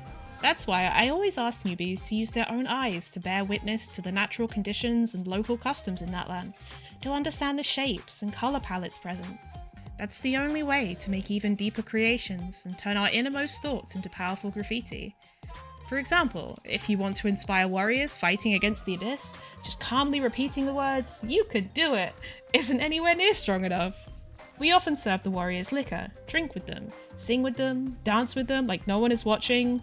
That's why I always ask newbies to use their own eyes to bear witness to the natural conditions and local customs in Natlan, to understand the shapes and colour palettes present. That's the only way to make even deeper creations and turn our innermost thoughts into powerful graffiti. For example, if you want to inspire warriors fighting against the abyss, just calmly repeating the words, "You could do it," isn't anywhere near strong enough. We often serve the warriors liquor, drink with them, sing with them, dance with them like no one is watching.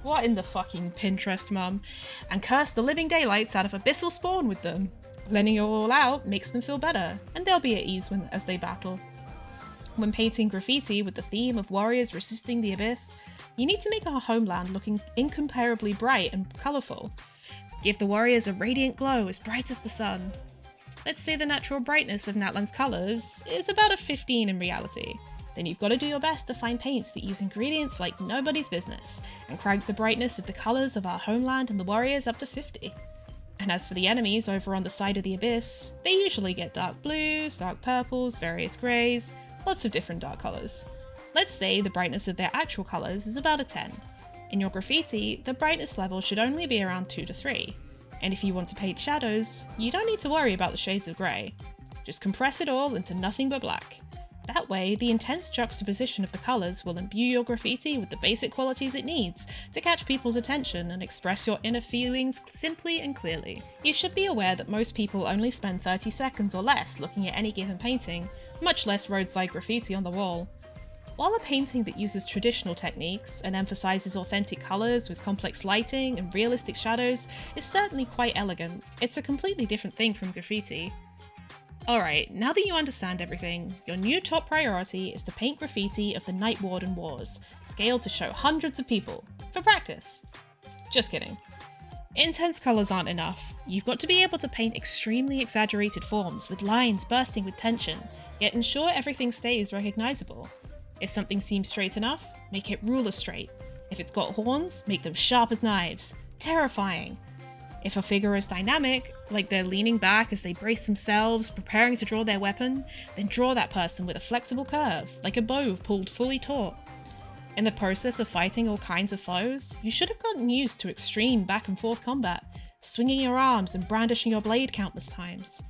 What in the fucking Pinterest, mum? And curse the living daylights out of abyssal spawn with them. Letting it all out makes them feel better, and they'll be at ease as they battle. When painting graffiti with the theme of warriors resisting the abyss, you need to make our homeland looking incomparably bright and colourful. Give the warriors a radiant glow as bright as the sun. Let's say the natural brightness of Natlan's colours is about a 15 in reality. Then you've got to do your best to find paints that use ingredients like nobody's business, and crank the brightness of the colours of our homeland and the warriors up to 50. And as for the enemies over on the side of the abyss, they usually get dark blues, dark purples, various greys, lots of different dark colours. Let's say the brightness of their actual colours is about a 10. In your graffiti, the brightness level should only be around 2 to 3. And if you want to paint shadows, you don't need to worry about the shades of grey. Just compress it all into nothing but black. That way, the intense juxtaposition of the colours will imbue your graffiti with the basic qualities it needs to catch people's attention and express your inner feelings simply and clearly. You should be aware that most people only spend 30 seconds or less looking at any given painting, much less roadside graffiti on the wall. While a painting that uses traditional techniques and emphasises authentic colours with complex lighting and realistic shadows is certainly quite elegant, it's a completely different thing from graffiti. Alright, now that you understand everything, your new top priority is to paint graffiti of the Night Warden Wars, scaled to show hundreds of people, for practice. Just kidding. Intense colours aren't enough. You've got to be able to paint extremely exaggerated forms with lines bursting with tension, yet ensure everything stays recognisable. If something seems straight enough, make it ruler straight. If it's got horns, make them sharp as knives. Terrifying. If a figure is dynamic, like they're leaning back as they brace themselves, preparing to draw their weapon, then draw that person with a flexible curve, like a bow pulled fully taut. In the process of fighting all kinds of foes, you should have gotten used to extreme back and forth combat, swinging your arms and brandishing your blade countless times.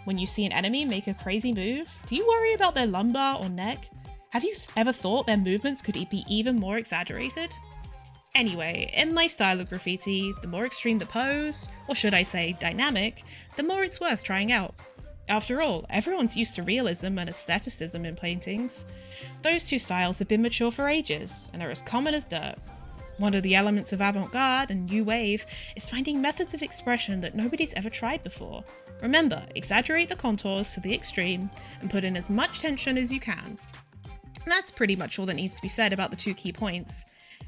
When you see an enemy make a crazy move, do you worry about their lumbar or neck? Have you ever thought their movements could be even more exaggerated? Anyway, in my style of graffiti, the more extreme the pose, or should I say dynamic, the more it's worth trying out. After all, everyone's used to realism and aestheticism in paintings. Those two styles have been mature for ages, and are as common as dirt. One of the elements of Avant-Garde and New Wave is finding methods of expression that nobody's ever tried before. Remember, exaggerate the contours to the extreme, and put in as much tension as you can. And that's pretty much all that needs to be said about the two key points.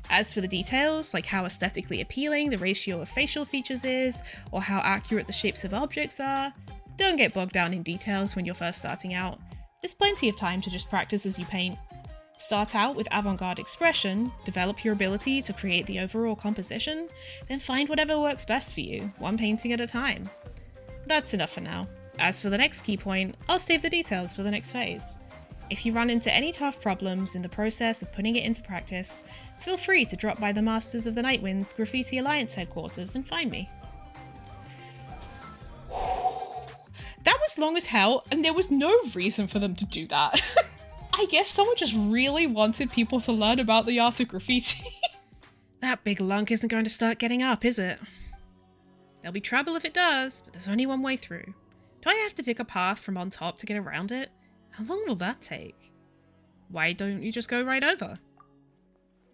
As for the details, like how aesthetically appealing the ratio of facial features is, or how accurate the shapes of objects are, don't get bogged down in details when you're first starting out. There's plenty of time to just practice as you paint. Start out with avant-garde expression, develop your ability to create the overall composition, then find whatever works best for you, one painting at a time. That's enough for now. As for the next key point, I'll save the details for the next phase. If you run into any tough problems in the process of putting it into practice, feel free to drop by the Masters of the Nightwind's Graffiti Alliance headquarters and find me. That was long as hell, and there was no reason for them to do that. I guess someone just really wanted people to learn about the art of graffiti. That big lunk isn't going to start getting up, is it? There'll be trouble if it does, but there's only one way through. Do I have to dig a path from on top to get around it? How long will that take? Why don't you just go right over?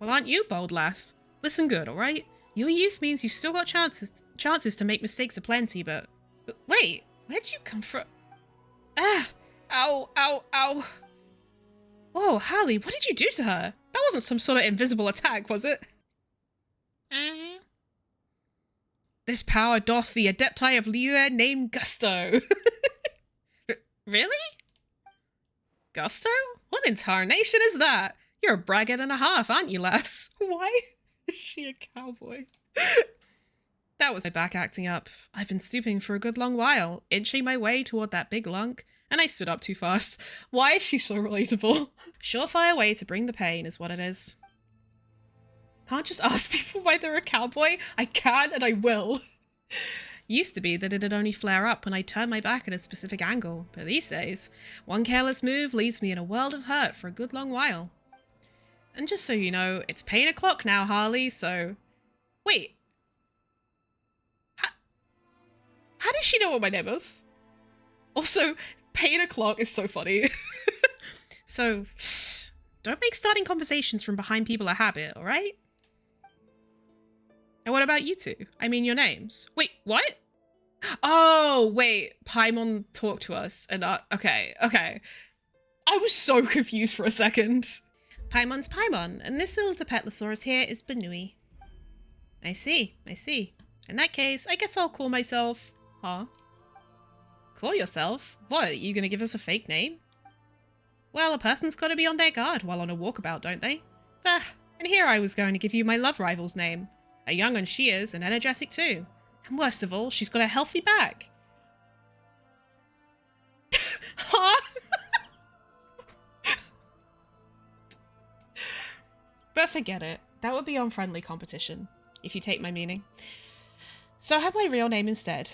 Well, aren't you bold, lass? Listen good, alright? Your youth means you've still got chances to make mistakes aplenty, but wait, where'd you come from? Ah! Ow, ow, ow. Whoa, Harley, what did you do to her? That wasn't some sort of invisible attack, was it? This power doth the adepti of Lear named Gusto. Really? Gusto? What in tarnation is that? You're a braggart and a half, aren't you, lass? Why is she a cowboy? That was my back acting up. I've been stooping for a good long while, inching my way toward that big lunk, and I stood up too fast. Why is she so relatable? Surefire way to bring the pain is what it is. Can't just ask people why they're a cowboy. I can and I will. Used to be that it'd only flare up when I turned my back at a specific angle, but these days, one careless move leaves me in a world of hurt for a good long while. And just so you know, it's pain o'clock now, Harley, so... Wait. How does she know what my name is? Also, pain o'clock is so funny. So, don't make starting conversations from behind people a habit, alright? And what about you two? I mean, your names. Wait, what? Oh, wait. Paimon talked to us and, okay. I was so confused for a second. Paimon's Paimon, and this little Tapetlosaurus here is Banui. I see. In that case, I guess I'll call myself... Huh? Call yourself? What, are you gonna give us a fake name? Well, a person's gotta be on their guard while on a walkabout, don't they? And here I was going to give you my love rival's name. A young one she is, and energetic too. And worst of all, she's got a healthy back. Huh? But forget it. That would be unfriendly competition, if you take my meaning. So I have my real name instead.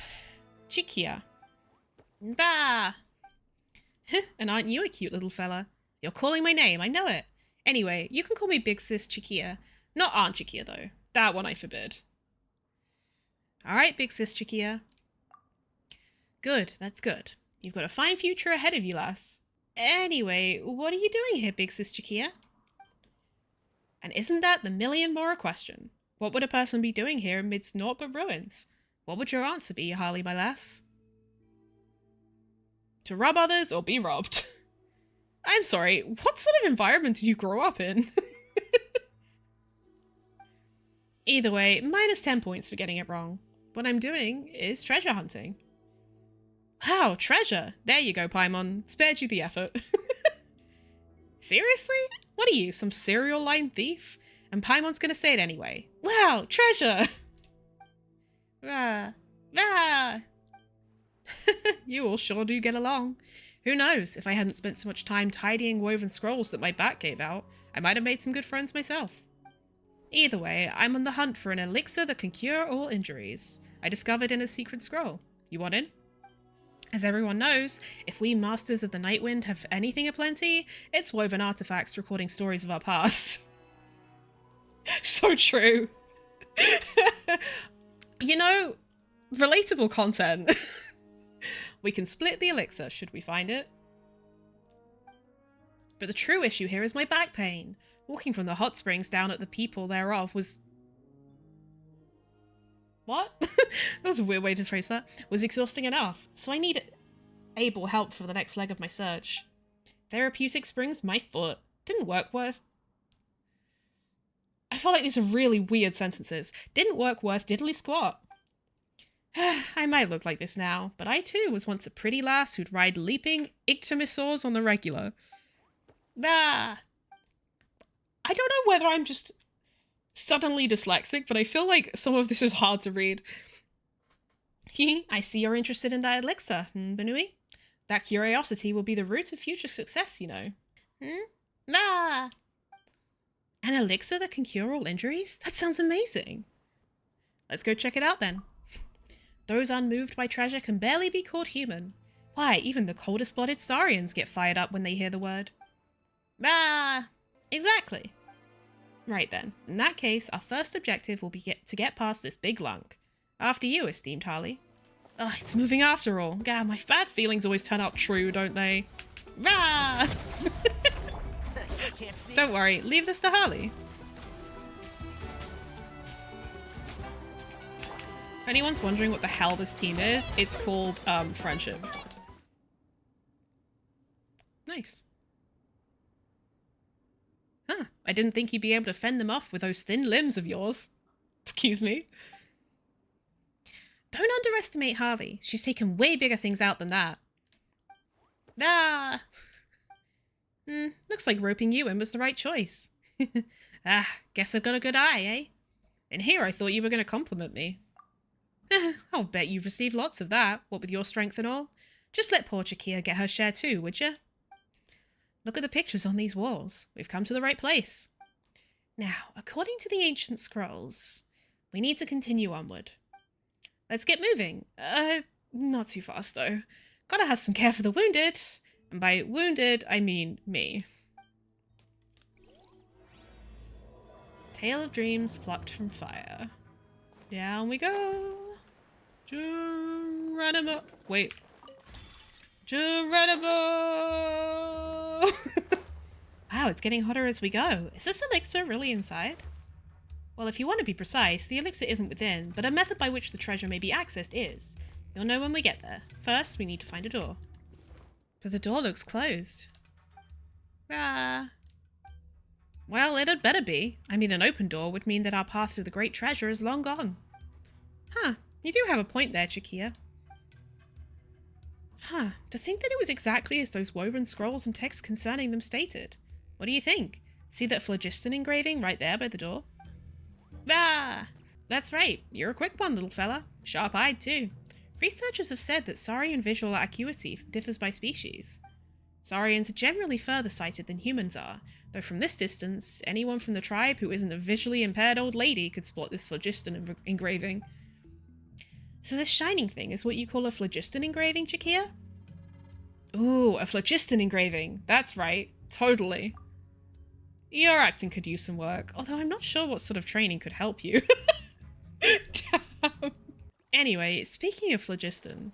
Chikia. Bah! And aren't you a cute little fella? You're calling my name, I know it. Anyway, you can call me Big Sis Chikia. Not Aunt Chikia, though. That one I forbid. Alright, Big Sis Chikia. Good, that's good. You've got a fine future ahead of you, lass. Anyway, what are you doing here, Big Sis Chikia? And isn't that the million-more question? What would a person be doing here amidst naught but ruins? What would your answer be, Harley, my lass? To rob others or be robbed? I'm sorry, what sort of environment did you grow up in? Either way, minus 10 points for getting it wrong. What I'm doing is treasure hunting. Wow, treasure! There you go, Paimon. Spared you the effort. Seriously? What are you, some serial line thief? And Paimon's gonna say it anyway. Wow, treasure! Rah, rah! You all sure do get along. Who knows, if I hadn't spent so much time tidying woven scrolls that my back gave out, I might have made some good friends myself. Either way, I'm on the hunt for an elixir that can cure all injuries. I discovered in a secret scroll. You want in? As everyone knows, if we Masters of the Nightwind have anything aplenty, it's woven artifacts recording stories of our past. So true. You know, relatable content. We can split the elixir, should we find it. But the true issue here is my back pain. Walking from the hot springs down at the people thereof was... What? That was a weird way to phrase that. Was exhausting enough, so I need able help for the next leg of my search. Therapeutic springs, my foot. Didn't work worth... I feel like these are really weird sentences. Didn't work worth diddly squat. I might look like this now, but I too was once a pretty lass who'd ride leaping ictomosaurs on the regular. Bah! I don't know whether I'm just suddenly dyslexic, but I feel like some of this is hard to read. I see you're interested in that elixir, Banui? That curiosity will be the root of future success, you know. Ah! An elixir that can cure all injuries? That sounds amazing. Let's go check it out then. Those unmoved by treasure can barely be called human. Why, even the coldest-blooded Saurians get fired up when they hear the word. Ah! Exactly. Right then, in that case, our first objective will be to get past this big lunk. After you, esteemed Harley. Oh, it's moving after all. God, my bad feelings always turn out true, don't they? Rah! Don't worry, leave this to Harley. If anyone's wondering what the hell this team is, it's called, Friendship. Nice. Huh, I didn't think you'd be able to fend them off with those thin limbs of yours. Excuse me. Don't underestimate Harley. She's taken way bigger things out than that. Ah! Looks like roping you in was the right choice. Guess I've got a good eye, eh? And here I thought you were going to compliment me. I'll bet you've received lots of that, what with your strength and all. Just let poor Chikia get her share too, would you? Look at the pictures on these walls. We've come to the right place. Now, according to the ancient scrolls, we need to continue onward. Let's get moving. Not too fast though. Gotta have some care for the wounded. And by wounded, I mean me. Tale of Dreams plucked from fire. Down we go. Geronimo. Wait. Geronimo! Wow, it's getting hotter as we go. Is this elixir really inside? Well, if you want to be precise, the elixir isn't within, but a method by which the treasure may be accessed is. You'll know when we get there. First, we need to find a door. But the door looks closed. Ah. Well, it had better be. I mean, an open door would mean that our path to the great treasure is long gone. Huh, you do have a point there, Chikia. Huh, to think that it was exactly as those woven scrolls and texts concerning them stated. What do you think? See that phlogiston engraving right there by the door? Ah! That's right, you're a quick one, little fella. Sharp-eyed, too. Researchers have said that Saurian visual acuity differs by species. Saurians are generally further sighted than humans are, though from this distance, anyone from the tribe who isn't a visually impaired old lady could spot this phlogiston engraving. So this shining thing is what you call a phlogiston engraving, Chikia? Ooh, a phlogiston engraving. That's right. Totally. Your acting could use some work, although I'm not sure what sort of training could help you. Damn. Anyway, speaking of phlogiston,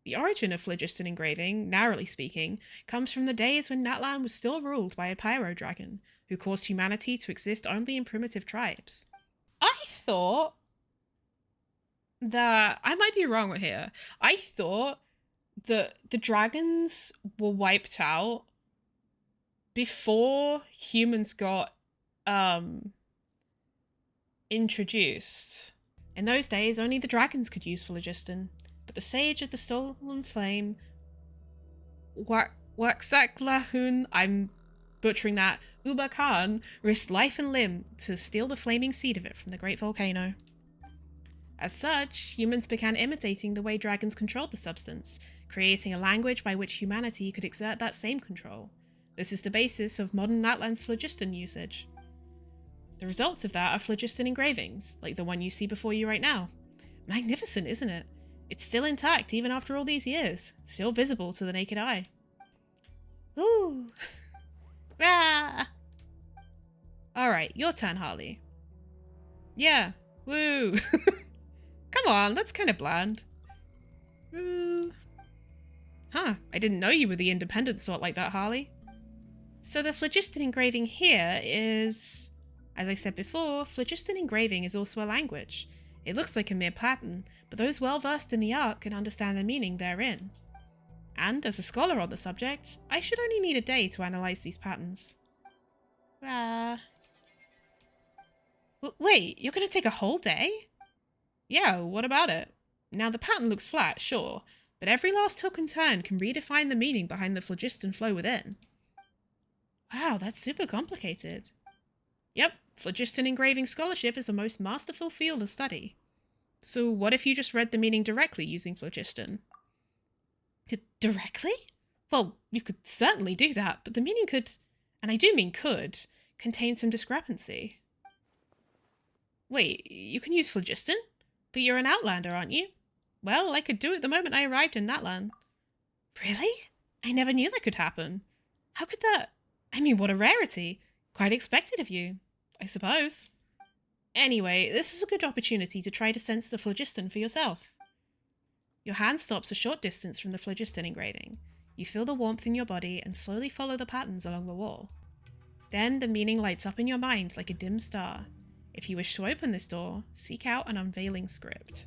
the origin of phlogiston engraving, narrowly speaking, comes from the days when Natlan was still ruled by a pyro dragon, who caused humanity to exist only in primitive tribes. I thought that I might be wrong here. I thought that the dragons were wiped out before humans got introduced. In those days, only the dragons could use phlogiston, but the sage of the stolen flame, Waxaklahun, I'm butchering that, Uba Khan, risked life and limb to steal the flaming seed of it from the great volcano. As such, humans began imitating the way dragons controlled the substance, creating a language by which humanity could exert that same control. This is the basis of modern Natlan's phlogiston usage. The results of that are phlogiston engravings, like the one you see before you right now. Magnificent, isn't it? It's still intact even after all these years, still visible to the naked eye. Ooh! Ah! Alright, your turn, Harley. Yeah, woo! Come on, that's kind of bland. Woo! Huh, I didn't know you were the independent sort like that, Harley. So the phlogiston engraving here is... As I said before, phlogiston engraving is also a language. It looks like a mere pattern, but those well versed in the art can understand the meaning therein. And, as a scholar on the subject, I should only need a day to analyse these patterns. Wait, you're gonna take a whole day? Yeah, what about it? Now the pattern looks flat, sure, but every last hook and turn can redefine the meaning behind the phlogiston flow within. Wow, that's super complicated. Yep, phlogiston engraving scholarship is the most masterful field of study. So what if you just read the meaning directly using phlogiston? Directly? Well, you could certainly do that, but the meaning could, and I do mean could, contain some discrepancy. Wait, you can use phlogiston? But you're an outlander, aren't you? Well, I could do it the moment I arrived in Natlan. Really? I never knew that could happen. How could that... I mean, what a rarity. Quite expected of you, I suppose. Anyway, this is a good opportunity to try to sense the phlogiston for yourself. Your hand stops a short distance from the phlogiston engraving. You feel the warmth in your body and slowly follow the patterns along the wall. Then the meaning lights up in your mind like a dim star. If you wish to open this door, seek out an unveiling script.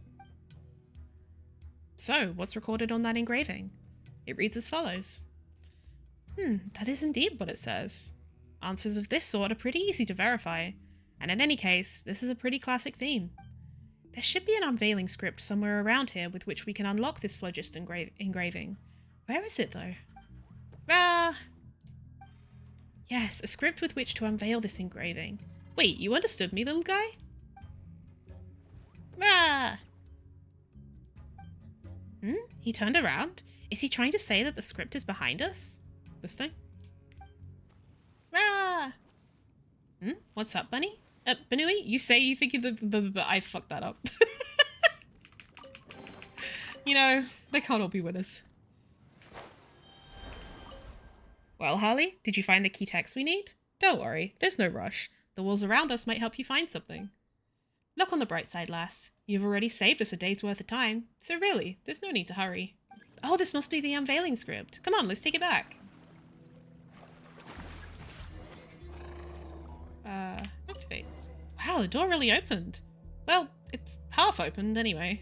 So, what's recorded on that engraving? It reads as follows. That is indeed what it says. Answers of this sort are pretty easy to verify, and in any case, this is a pretty classic theme. There should be an unveiling script somewhere around here with which we can unlock this phlogiston engraving. Where is it, though? Yes, a script with which to unveil this engraving. Wait, you understood me, little guy? He turned around? Is he trying to say that the script is behind us? This thing? What's up, Bunny? Banui, you say you think you're I fucked that up. You know, they can't all be winners. Well, Harley, did you find the key text we need? Don't worry, there's no rush. The walls around us might help you find something. Look on the bright side, lass. You've already saved us a day's worth of time, so really, there's no need to hurry. Oh, this must be the unveiling script. Come on, let's take it back. Activate. Wow, the door really opened. Well, it's half opened anyway.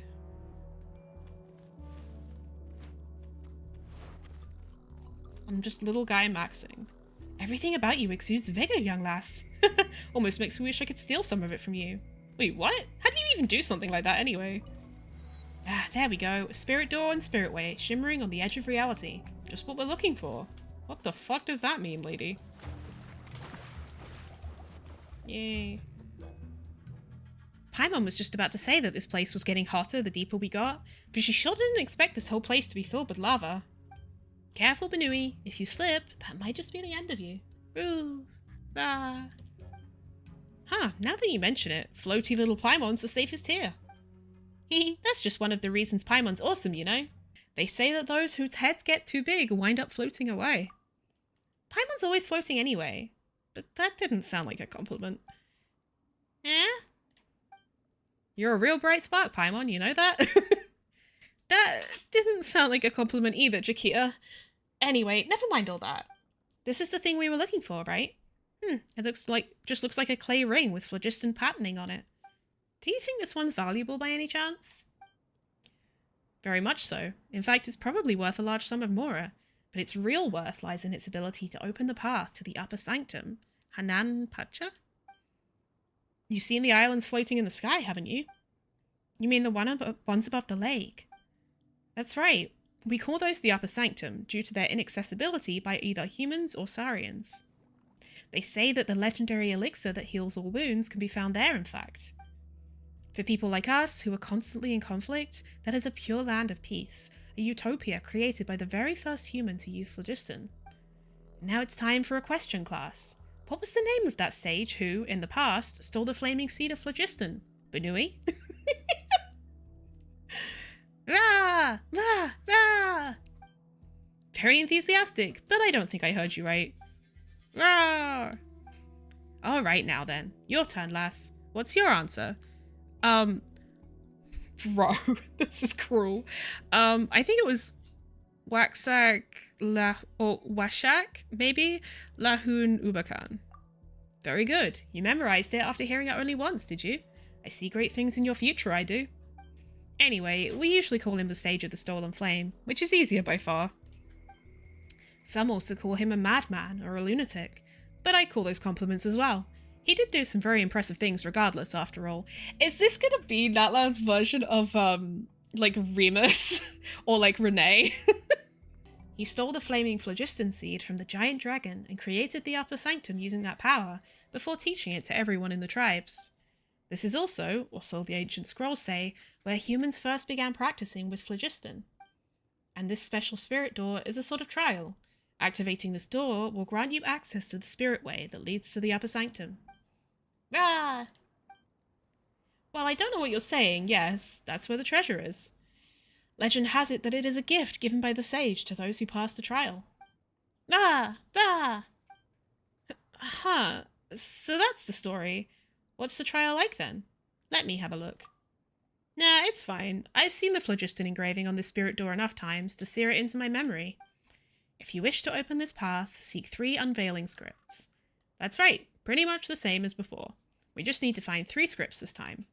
I'm just little guy maxing. Everything about you exudes vigor, young lass. Almost makes me wish I could steal some of it from you. Wait, what? How do you even do something like that anyway? Ah, there we go. A spirit door and spirit way, shimmering on the edge of reality. Just what we're looking for. What the fuck does that mean, lady? Yay. Paimon was just about to say that this place was getting hotter the deeper we got, but she sure didn't expect this whole place to be filled with lava. Careful, Benui. If you slip, that might just be the end of you. Ooh. Ah. Huh, now that you mention it, floaty little Paimon's the safest here. That's just one of the reasons Paimon's awesome, you know? They say that those whose heads get too big wind up floating away. Paimon's always floating anyway, but that didn't sound like a compliment. Eh? You're a real bright spark, Paimon, you know that? That didn't sound like a compliment either, Jakia. Anyway, never mind all that. This is the thing we were looking for, right? It looks like a clay ring with phlogiston patterning on it. Do you think this one's valuable by any chance? Very much so. In fact, it's probably worth a large sum of mora, but its real worth lies in its ability to open the path to the upper sanctum. Hanan Pacha? You've seen the islands floating in the sky, haven't you? You mean the ones above the lake? That's right. We call those the upper sanctum due to their inaccessibility by either humans or saurians. They say that the legendary elixir that heals all wounds can be found there, in fact. For people like us, who are constantly in conflict, that is a pure land of peace, a utopia created by the very first human to use phlogiston. Now it's time for a question, class. What was the name of that sage who, in the past, stole the flaming seed of phlogiston? Benui? Rah! Rah! Rah! Very enthusiastic, but I don't think I heard you right. Rah! Alright now then. Your turn, lass. What's your answer? Bro, this is cruel. I think it was Waxak or Washak, maybe? Lahun Ubakan. Very good. You memorized it after hearing it only once, did you? I see great things in your future, I do. Anyway, we usually call him the Sage of the Stolen Flame, which is easier by far. Some also call him a madman or a lunatic, but I call those compliments as well. He did do some very impressive things regardless, after all. Is this gonna be Natlan's version of, like, Remus? Or, like, Renee? He stole the flaming phlogiston seed from the giant dragon and created the upper sanctum using that power, before teaching it to everyone in the tribes. This is also, or so the ancient scrolls say, where humans first began practicing with phlogiston. And this special spirit door is a sort of trial. Activating this door will grant you access to the spirit way that leads to the upper sanctum. Ah! Well, I don't know what you're saying, yes, that's where the treasure is. Legend has it that it is a gift given by the sage to those who pass the trial. Ah! Ah! Huh, so that's the story. What's the trial like then? Let me have a look. Nah, it's fine. I've seen the phlogiston engraving on this spirit door enough times to sear it into my memory. If you wish to open this path, seek 3 unveiling scripts. That's right, pretty much the same as before. We just need to find 3 scripts this time.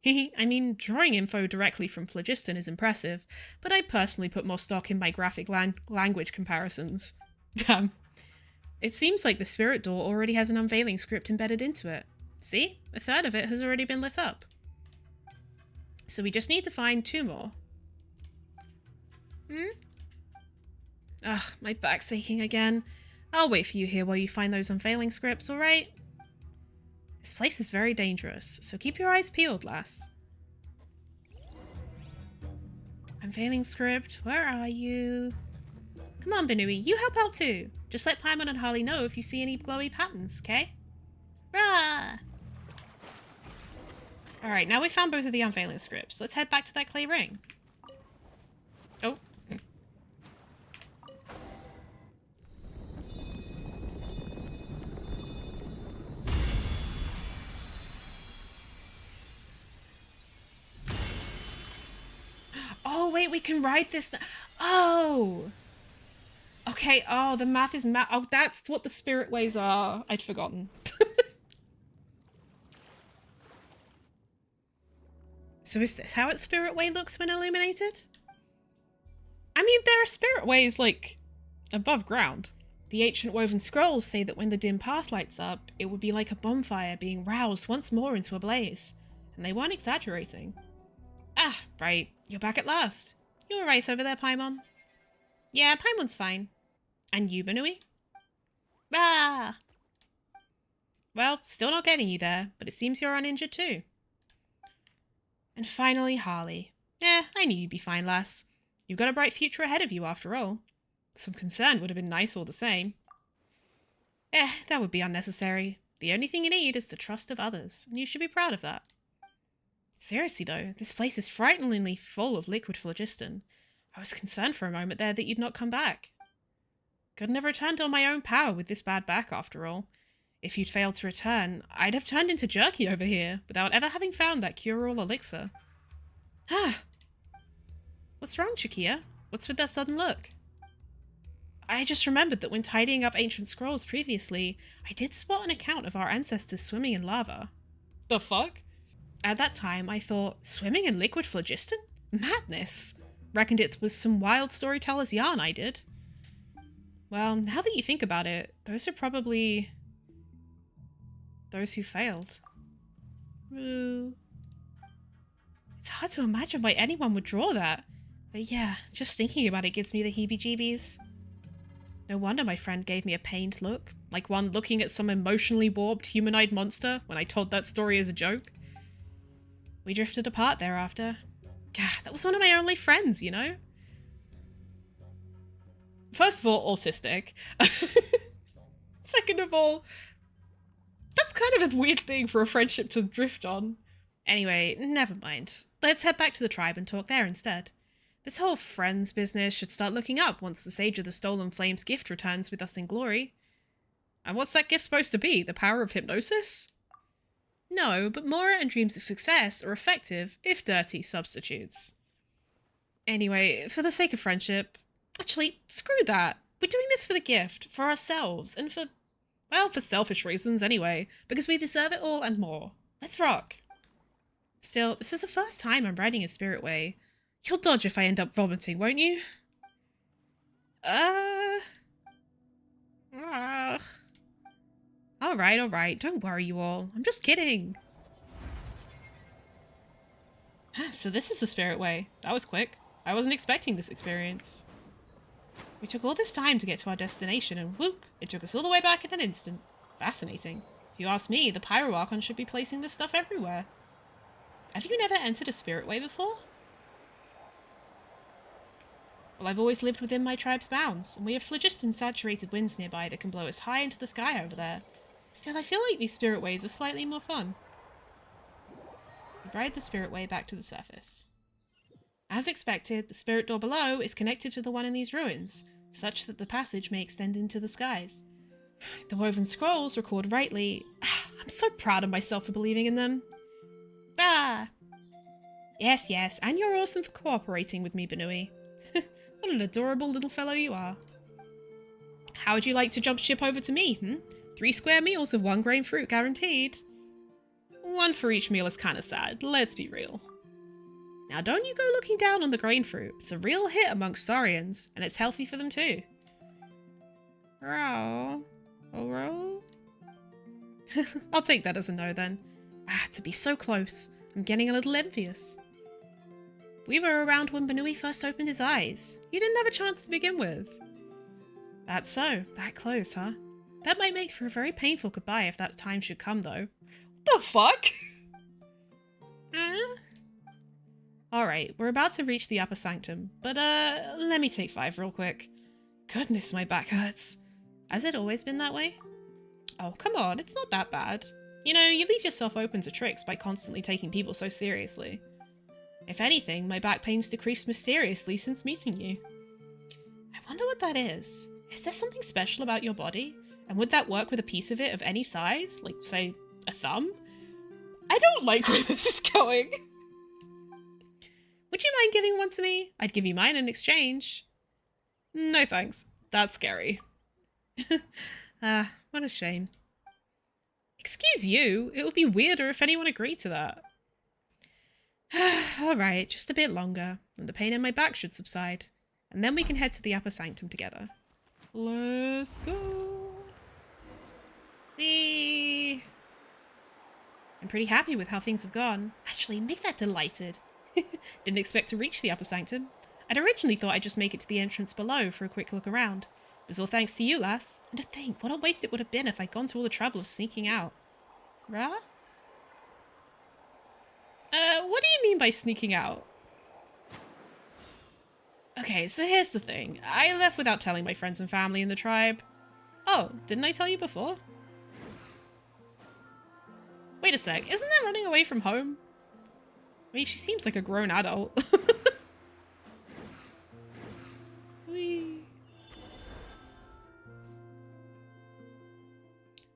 I mean, drawing info directly from phlogiston is impressive, but I personally put more stock in my graphic language comparisons. Damn. It seems like the spirit door already has an unveiling script embedded into it. See? A third of it has already been lit up. So we just need to find 2 more. Ugh, my back's aching again. I'll wait for you here while you find those unveiling scripts, alright? This place is very dangerous, so keep your eyes peeled, lass. Unveiling script, where are you? Come on, Benui, you help out too. Just let Paimon and Harley know if you see any glowy patterns, okay? Rah! Alright, now we found both of the unveiling scripts. Let's head back to that clay ring. Oh, wait, we can ride this. Oh. Okay, oh, the math is oh, that's what the spirit ways are. I'd forgotten. So is this how its spirit way looks when illuminated? I mean, there are spirit ways, like, above ground. The ancient woven scrolls say that when the dim path lights up, it would be like a bonfire being roused once more into a blaze. And they weren't exaggerating. Ah, right. You're back at last. You were right over there, Paimon. Yeah, Paimon's fine. And you, Banui? Ah! Well, still not getting you there, but it seems you're uninjured too. And finally, Harley. I knew you'd be fine, lass. You've got a bright future ahead of you, after all. Some concern would have been nice all the same. That would be unnecessary. The only thing you need is the trust of others, and you should be proud of that. Seriously though, this place is frighteningly full of liquid phlogiston. I was concerned for a moment there that you'd not come back. Couldn't have returned on my own power with this bad back, after all. If you'd failed to return, I'd have turned into jerky over here, without ever having found that cure-all elixir. What's wrong, Chikia? What's with that sudden look? I just remembered that when tidying up ancient scrolls previously, I did spot an account of our ancestors swimming in lava. The fuck? At that time, I thought, swimming in liquid phlogiston? Madness! Reckoned it was some wild storyteller's yarn I did. Well, now that you think about it, those are probably those who failed. Ooh. It's hard to imagine why anyone would draw that. But yeah, just thinking about it gives me the heebie-jeebies. No wonder my friend gave me a pained look, like one looking at some emotionally warped humanoid monster when I told that story as a joke. We drifted apart thereafter. Gah, that was one of my only friends, you know? First of all, autistic. Second of all, that's kind of a weird thing for a friendship to drift on. Anyway, never mind. Let's head back to the tribe and talk there instead. This whole friends business should start looking up once the Sage of the Stolen Flames gift returns with us in glory. And what's that gift supposed to be? The power of hypnosis? No, but Mora and Dreams of Success are effective, if dirty, substitutes. Anyway, for the sake of friendship... Actually, screw that. We're doing this for the gift, for ourselves, and for... well, for selfish reasons anyway, because we deserve it all and more. Let's rock. Still, this is the first time I'm riding a Spirit Way. You'll dodge if I end up vomiting, won't you? Alright, don't worry you all. I'm just kidding. So this is the Spirit Way. That was quick. I wasn't expecting this experience. We took all this time to get to our destination and whoop, it took us all the way back in an instant. Fascinating. If you ask me, the Pyro Archon should be placing this stuff everywhere. Have you never entered a Spirit Way before? Well, I've always lived within my tribe's bounds, and we have phlogiston-saturated winds nearby that can blow us high into the sky over there. Still, I feel like these Spirit Ways are slightly more fun. We ride the Spirit Way back to the surface. As expected, the spirit door below is connected to the one in these ruins, such that the passage may extend into the skies. The woven scrolls record rightly. I'm so proud of myself for believing in them. Yes, and you're awesome for cooperating with me, Banui. What an adorable little fellow you are. How would you like to jump ship over to me, 3 square meals of 1 grain fruit guaranteed. 1 for each meal is kinda sad, let's be real. Now don't you go looking down on the grain fruit. It's a real hit amongst Saurians, and it's healthy for them too. Row. Oh, row? I'll take that as a no then. To be so close. I'm getting a little envious. We were around when Banui first opened his eyes. You didn't have a chance to begin with. That's so. That close, huh? That might make for a very painful goodbye if that time should come, though. What the fuck? Alright, we're about to reach the upper sanctum, but let me take 5 real quick. Goodness, my back hurts. Has it always been that way? Oh, come on, it's not that bad. You know, you leave yourself open to tricks by constantly taking people so seriously. If anything, my back pain's decreased mysteriously since meeting you. I wonder what that is. Is there something special about your body? And would that work with a piece of it of any size? Like, say, a thumb? I don't like where this is going. Would you mind giving one to me? I'd give you mine in exchange. No thanks. That's scary. What a shame. Excuse you, it would be weirder if anyone agreed to that. Alright, just a bit longer, and the pain in my back should subside. And then we can head to the upper sanctum together. Let's go. Whee! I'm pretty happy with how things have gone. Actually, make that delighted. Didn't expect to reach the upper sanctum. I'd originally thought I'd just make it to the entrance below for a quick look around. It was all thanks to you, lass. And to think, what a waste it would have been if I'd gone through all the trouble of sneaking out. Rah? What do you mean by sneaking out? Okay, so here's the thing. I left without telling my friends and family in the tribe. Oh, didn't I tell you before? Wait a sec, isn't that running away from home? I mean, she seems like a grown adult. Whee.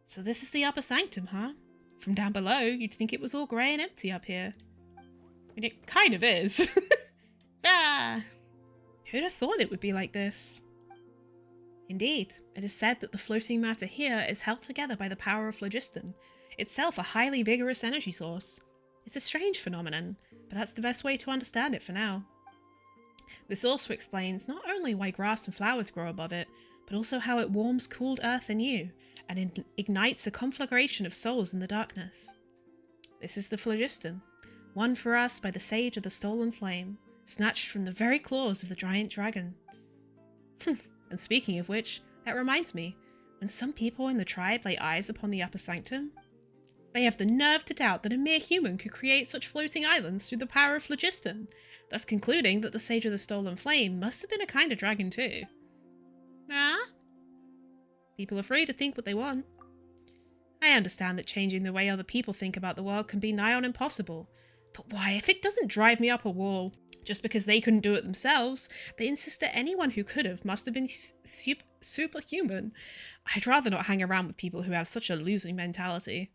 So this is the upper sanctum, huh? From down below, you'd think it was all grey and empty up here. I mean, it kind of is. Ah! Who'd have thought it would be like this? Indeed, it is said that the floating matter here is held together by the power of phlogiston, itself a highly vigorous energy source. It's a strange phenomenon, but that's the best way to understand it for now. This also explains not only why grass and flowers grow above it, but also how it warms cooled earth anew, and ignites a conflagration of souls in the darkness. This is the phlogiston, won for us by the sage of the stolen flame, snatched from the very claws of the giant dragon. And speaking of which, that reminds me, when some people in the tribe lay eyes upon the upper sanctum, they have the nerve to doubt that a mere human could create such floating islands through the power of phlogiston, thus concluding that the sage of the stolen flame must have been a kind of dragon too. Ah? People are free to think what they want. I understand that changing the way other people think about the world can be nigh on impossible, but why, if it doesn't drive me up a wall, just because they couldn't do it themselves, they insist that anyone who could have must have been superhuman. I'd rather not hang around with people who have such a losing mentality.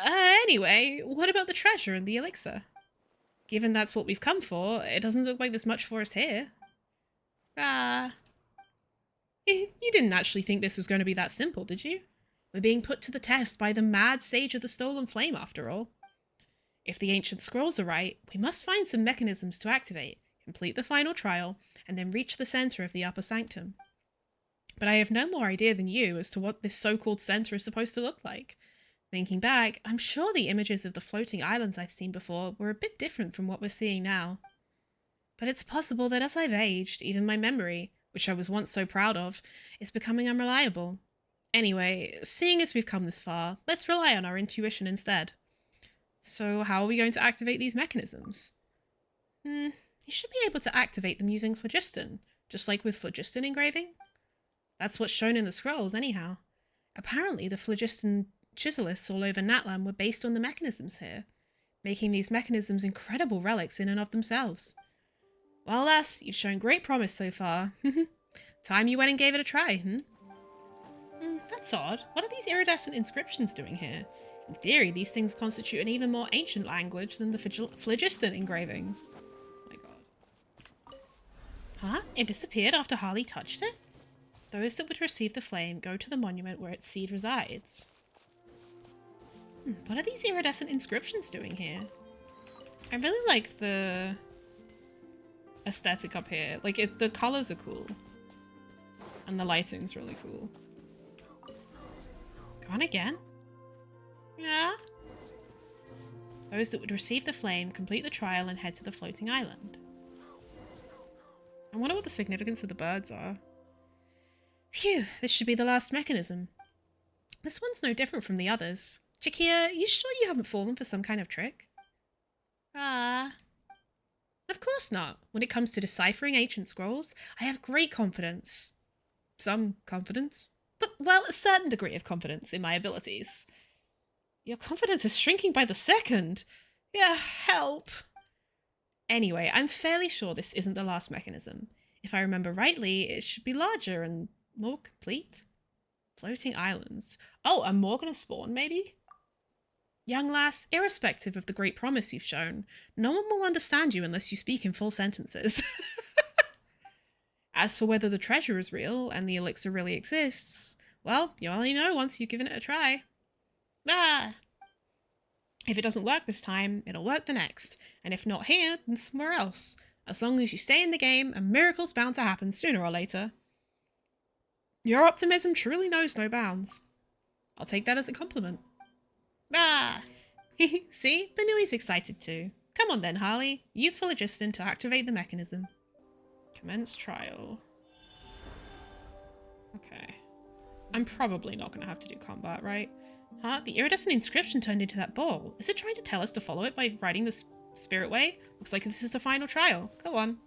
Anyway, what about the treasure and the elixir? Given that's what we've come for, it doesn't look like there's much for us here. You didn't actually think this was going to be that simple, did you? We're being put to the test by the mad sage of the stolen flame, after all. If the ancient scrolls are right, we must find some mechanisms to activate, complete the final trial, and then reach the centre of the upper sanctum. But I have no more idea than you as to what this so-called centre is supposed to look like. Thinking back, I'm sure the images of the floating islands I've seen before were a bit different from what we're seeing now. But it's possible that as I've aged, even my memory, which I was once so proud of, is becoming unreliable. Anyway, seeing as we've come this far, let's rely on our intuition instead. So how are we going to activate these mechanisms? You should be able to activate them using phlogiston, just like with phlogiston engraving. That's what's shown in the scrolls, anyhow. Apparently the phlogiston chiseliths all over Natlan were based on the mechanisms here, making these mechanisms incredible relics in and of themselves. Well, lass, you've shown great promise so far. Time you went and gave it a try, That's odd. What are these iridescent inscriptions doing here? In theory, these things constitute an even more ancient language than the phlogiston engravings. Oh my god. Huh? It disappeared after Harley touched it? Those that would receive the flame go to the monument where its seed resides. What are these iridescent inscriptions doing here? I really like the aesthetic up here. Like, the colours are cool. And the lighting's really cool. Gone again? Yeah? Those that would receive the flame complete the trial and head to the floating island. I wonder what the significance of the birds are. Phew, this should be the last mechanism. This one's no different from the others. Jakia, you sure you haven't fallen for some kind of trick? Of course not. When it comes to deciphering ancient scrolls, I have great confidence. Some confidence. But, well, a certain degree of confidence in my abilities. Your confidence is shrinking by the second. Yeah, help. Anyway, I'm fairly sure this isn't the last mechanism. If I remember rightly, it should be larger and more complete. Floating islands. Oh, are more gonna spawn, maybe? Young lass, irrespective of the great promise you've shown, no one will understand you unless you speak in full sentences. As for whether the treasure is real and the elixir really exists, well, you only know once you've given it a try. Ah! If it doesn't work this time, it'll work the next, and if not here, then somewhere else. As long as you stay in the game, a miracle's bound to happen sooner or later. Your optimism truly knows no bounds. I'll take that as a compliment. Ah! See? Banui's excited too. Come on then, Harley. Use phlogiston to activate the mechanism. Commence trial. Okay. I'm probably not going to have to do combat, right? Huh? The iridescent inscription turned into that ball. Is it trying to tell us to follow it by riding the spirit way? Looks like this is the final trial. Go on.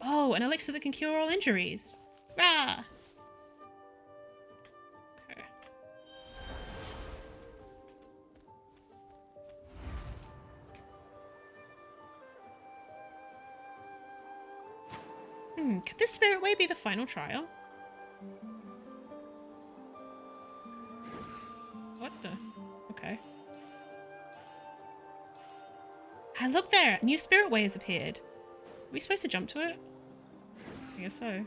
Oh, an elixir that can cure all injuries. Rah! Could this spirit way be the final trial? What the? Okay. Ah, look there! A new spirit way has appeared. Are we supposed to jump to it? I guess so.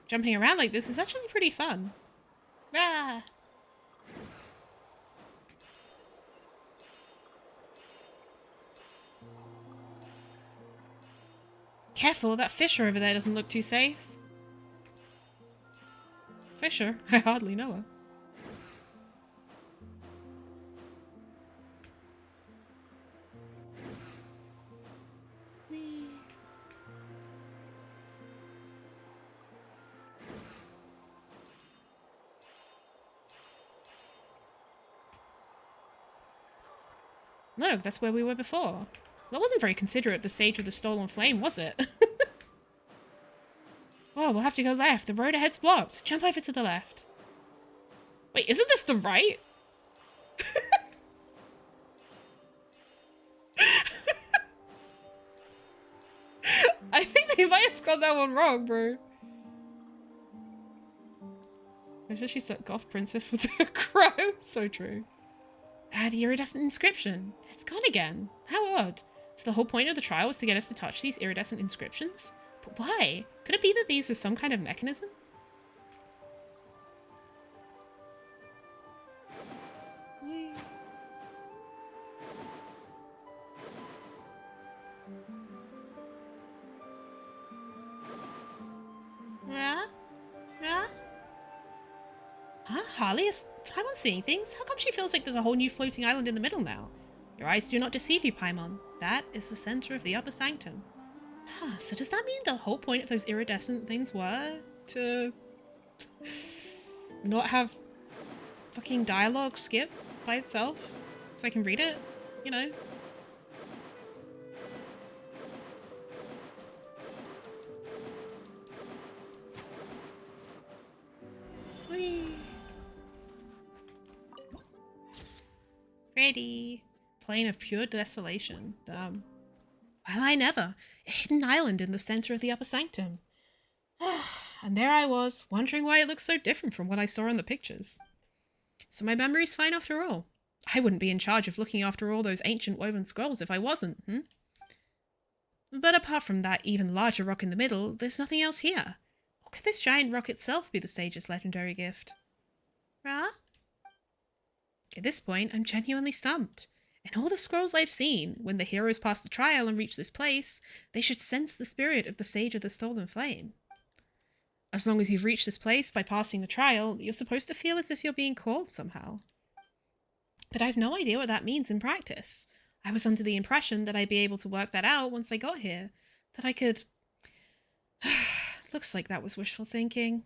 Jumping around like this is actually pretty fun. Ah! Careful, that Fisher over there doesn't look too safe. Fisher? I hardly know her. Look, that's where we were before. That wasn't very considerate of the Sage of the Stolen Flame, was it? Oh, we'll have to go left. The road ahead's blocked. Jump over to the left. Wait, isn't this the right? I think they might have got that one wrong, bro. I sure she's that goth princess with the crow. So true. Ah, the iridescent inscription. It's gone again. How odd. So the whole point of the trial was to get us to touch these iridescent inscriptions? But why? Could it be that these are some kind of mechanism? Yeah? Yeah? Huh? Harley is Paimon seeing things? How come she feels like there's a whole new floating island in the middle now? Your eyes do not deceive you, Paimon. That is the center of the upper sanctum. Huh, so does that mean the whole point of those iridescent things were to not have fucking dialogue skip by itself? So I can read it, you know? Whee! Ready. Plain of pure desolation. Well, I never. A hidden island in the center of the upper sanctum. And there I was, wondering why it looked so different from what I saw in the pictures. So my memory's fine after all. I wouldn't be in charge of looking after all those ancient woven scrolls if I wasn't, But apart from that even larger rock in the middle, there's nothing else here. Or could this giant rock itself be the sage's legendary gift? Rah? At this point, I'm genuinely stumped. In all the scrolls I've seen, when the heroes pass the trial and reach this place, they should sense the spirit of the Sage of the Stolen Flame. As long as you've reached this place by passing the trial, you're supposed to feel as if you're being called somehow. But I've no idea what that means in practice. I was under the impression that I'd be able to work that out once I got here. That I could... Looks like that was wishful thinking.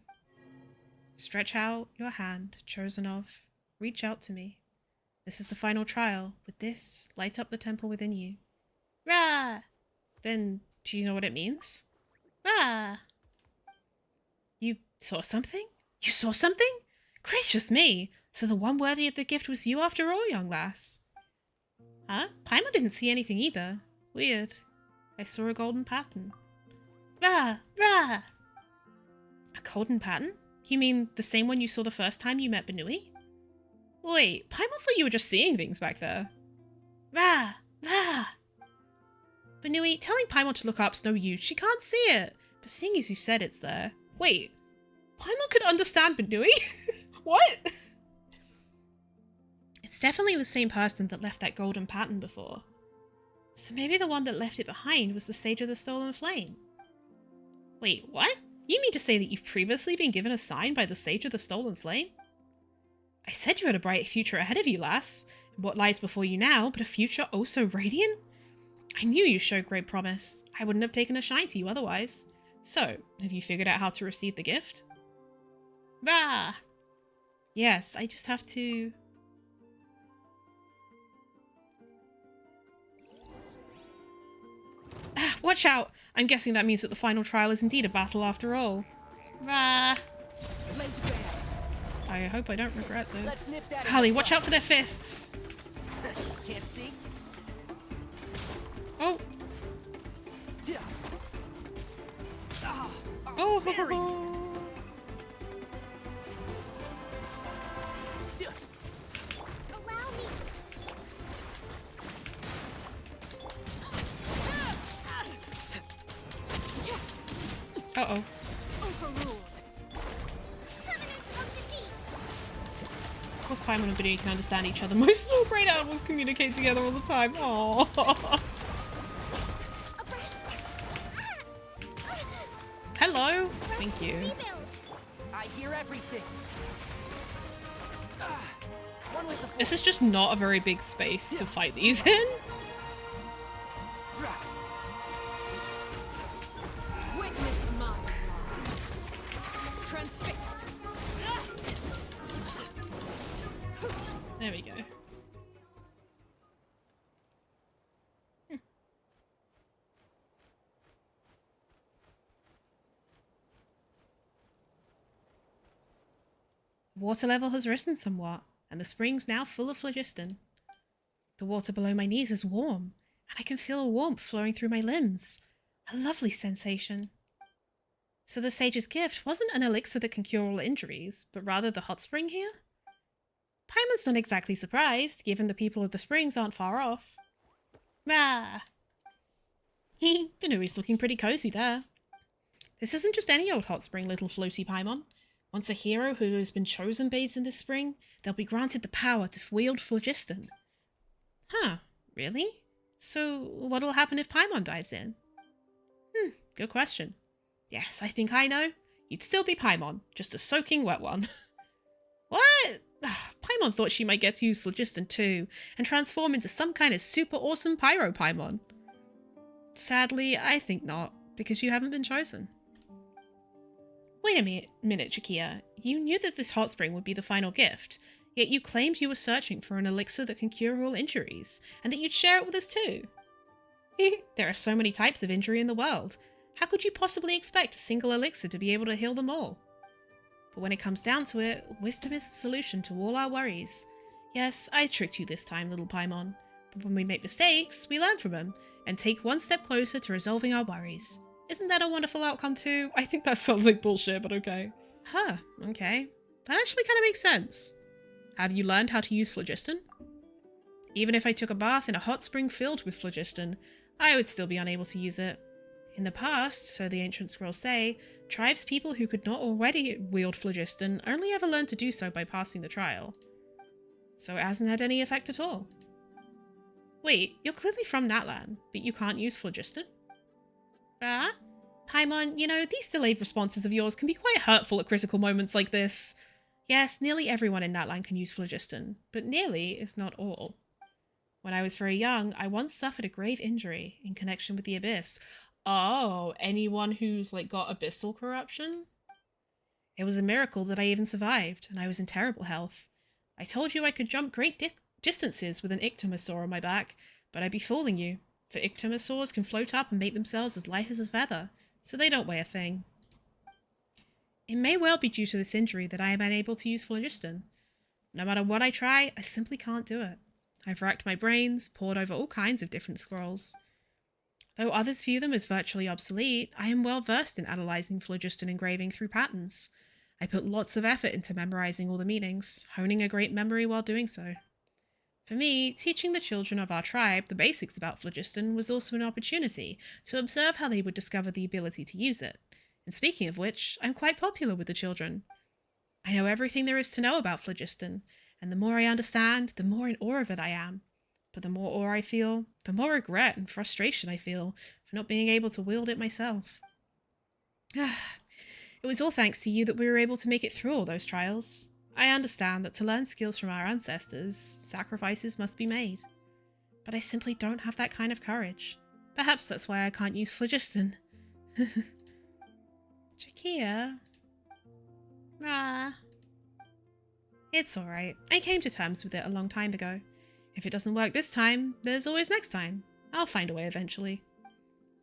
Stretch out your hand, chosen of. Reach out to me. This is the final trial. With this, light up the temple within you. Rah! Then, do you know what it means? Rah! You saw something? You saw something? Gracious me! So the one worthy of the gift was you after all, young lass. Huh? Paimon didn't see anything either. Weird. I saw a golden pattern. Rah! Rah! A golden pattern? You mean the same one you saw the first time you met Benui? Wait, Paimon thought you were just seeing things back there. Rah! Rah! Benui, telling Paimon to look up's no use. She can't see it. But seeing as you said it's there. Wait, Paimon could understand Benui? What? It's definitely the same person that left that golden pattern before. So maybe the one that left it behind was the Sage of the Stolen Flame. Wait, what? You mean to say that you've previously been given a sign by the Sage of the Stolen Flame? I said you had a bright future ahead of you, lass. And what lies before you now, but a future oh so radiant? I knew you showed great promise. I wouldn't have taken a shine to you otherwise. So, have you figured out how to receive the gift? Bah! Yes, I just have to... Ah, watch out! I'm guessing that means that the final trial is indeed a battle after all. Bah! I hope I don't regret this. Harley, watch out for their fists! Can't see? Oh! Oh! Allow me. Uh-oh. Overruled. Covenant of the deep. Of course Paimon and Benui can understand each other. Most all great animals communicate together all the time. Aww. Abreast. Hello! Thank you. Rebuild. I hear everything. One with the This is just not a very big space to fight these in. Witness my rise. Transfixed. There we go. Water level has risen somewhat, and the spring's now full of phlogiston. The water below my knees is warm, and I can feel a warmth flowing through my limbs. A lovely sensation. So the sage's gift wasn't an elixir that can cure all injuries, but rather the hot spring here? Paimon's not exactly surprised, given the people of the springs aren't far off. Rah! Benui's looking pretty cozy there. This isn't just any old hot spring, little floaty Paimon. Once a hero who has been chosen bathes in this spring, they'll be granted the power to wield phlogiston. Huh, really? So what'll happen if Paimon dives in? Good question. Yes, I think I know. You'd still be Paimon, just a soaking wet one. What? Paimon thought she might get to use phlogiston too, and transform into some kind of super awesome pyro Paimon. Sadly, I think not, because you haven't been chosen. Wait a minute, Chikia. You knew that this hot spring would be the final gift, yet you claimed you were searching for an elixir that can cure all injuries, and that you'd share it with us too. There are so many types of injury in the world. How could you possibly expect a single elixir to be able to heal them all? But when it comes down to it, wisdom is the solution to all our worries. Yes, I tricked you this time, little Paimon. But when we make mistakes, we learn from them, and take one step closer to resolving our worries. Isn't that a wonderful outcome too? I think that sounds like bullshit, but okay. Huh, okay. That actually kind of makes sense. Have you learned how to use phlogiston? Even if I took a bath in a hot spring filled with phlogiston, I would still be unable to use it. In the past, so the ancient scrolls say, tribes people who could not already wield phlogiston only ever learned to do so by passing the trial. So it hasn't had any effect at all. Wait, you're clearly from Natlan, but you can't use phlogiston? Ah? Paimon, you know, these delayed responses of yours can be quite hurtful at critical moments like this. Yes, nearly everyone in Natlan can use phlogiston, but nearly is not all. When I was very young, I once suffered a grave injury in connection with the Abyss. Oh, anyone who's, like, got abyssal corruption? It was a miracle that I even survived, and I was in terrible health. I told you I could jump great distances with an ictomosaur on my back, but I'd be fooling you, for ictomosaurs can float up and make themselves as light as a feather, so they don't weigh a thing. It may well be due to this injury that I am unable to use phlogiston. No matter what I try, I simply can't do it. I've racked my brains, pored over all kinds of different scrolls. Though others view them as virtually obsolete, I am well versed in analysing phlogiston engraving through patterns. I put lots of effort into memorising all the meanings, honing a great memory while doing so. For me, teaching the children of our tribe the basics about phlogiston was also an opportunity to observe how they would discover the ability to use it. And speaking of which, I'm quite popular with the children. I know everything there is to know about phlogiston, and the more I understand, the more in awe of it I am. But the more awe I feel, the more regret and frustration I feel for not being able to wield it myself. It was all thanks to you that we were able to make it through all those trials. I understand that to learn skills from our ancestors, sacrifices must be made. But I simply don't have that kind of courage. Perhaps that's why I can't use phlogiston. Jakia? Ah. It's alright. I came to terms with it a long time ago. If it doesn't work this time, there's always next time. I'll find a way eventually.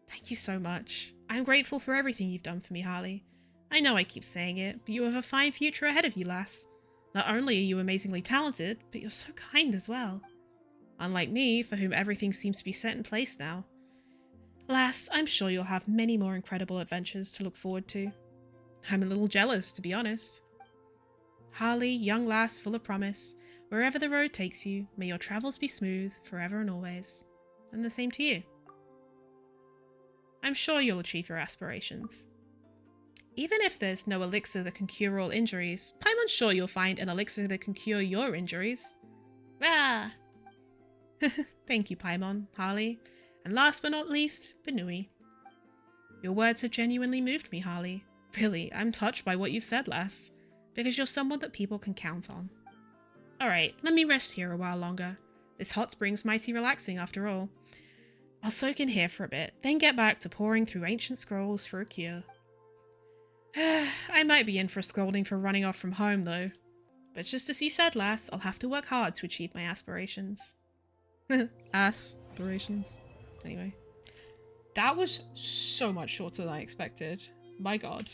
Thank you so much. I'm grateful for everything you've done for me, Harley. I know I keep saying it, but you have a fine future ahead of you, lass. Not only are you amazingly talented, but you're so kind as well. Unlike me, for whom everything seems to be set in place now. Lass, I'm sure you'll have many more incredible adventures to look forward to. I'm a little jealous, to be honest. Harley, young lass full of promise, wherever the road takes you, may your travels be smooth forever and always. And the same to you. I'm sure you'll achieve your aspirations. Even if there's no elixir that can cure all injuries, Paimon's sure you'll find an elixir that can cure your injuries. Ah! Thank you, Paimon, Harley, and last but not least, Benui. Your words have genuinely moved me, Harley. Really, I'm touched by what you've said, lass, because you're someone that people can count on. Alright, let me rest here a while longer. This hot spring's mighty relaxing after all. I'll soak in here for a bit, then get back to poring through ancient scrolls for a cure. I might be in for a scolding for running off from home, though. But just as you said, lass, I'll have to work hard to achieve my aspirations. Aspirations. Anyway. That was so much shorter than I expected. My god.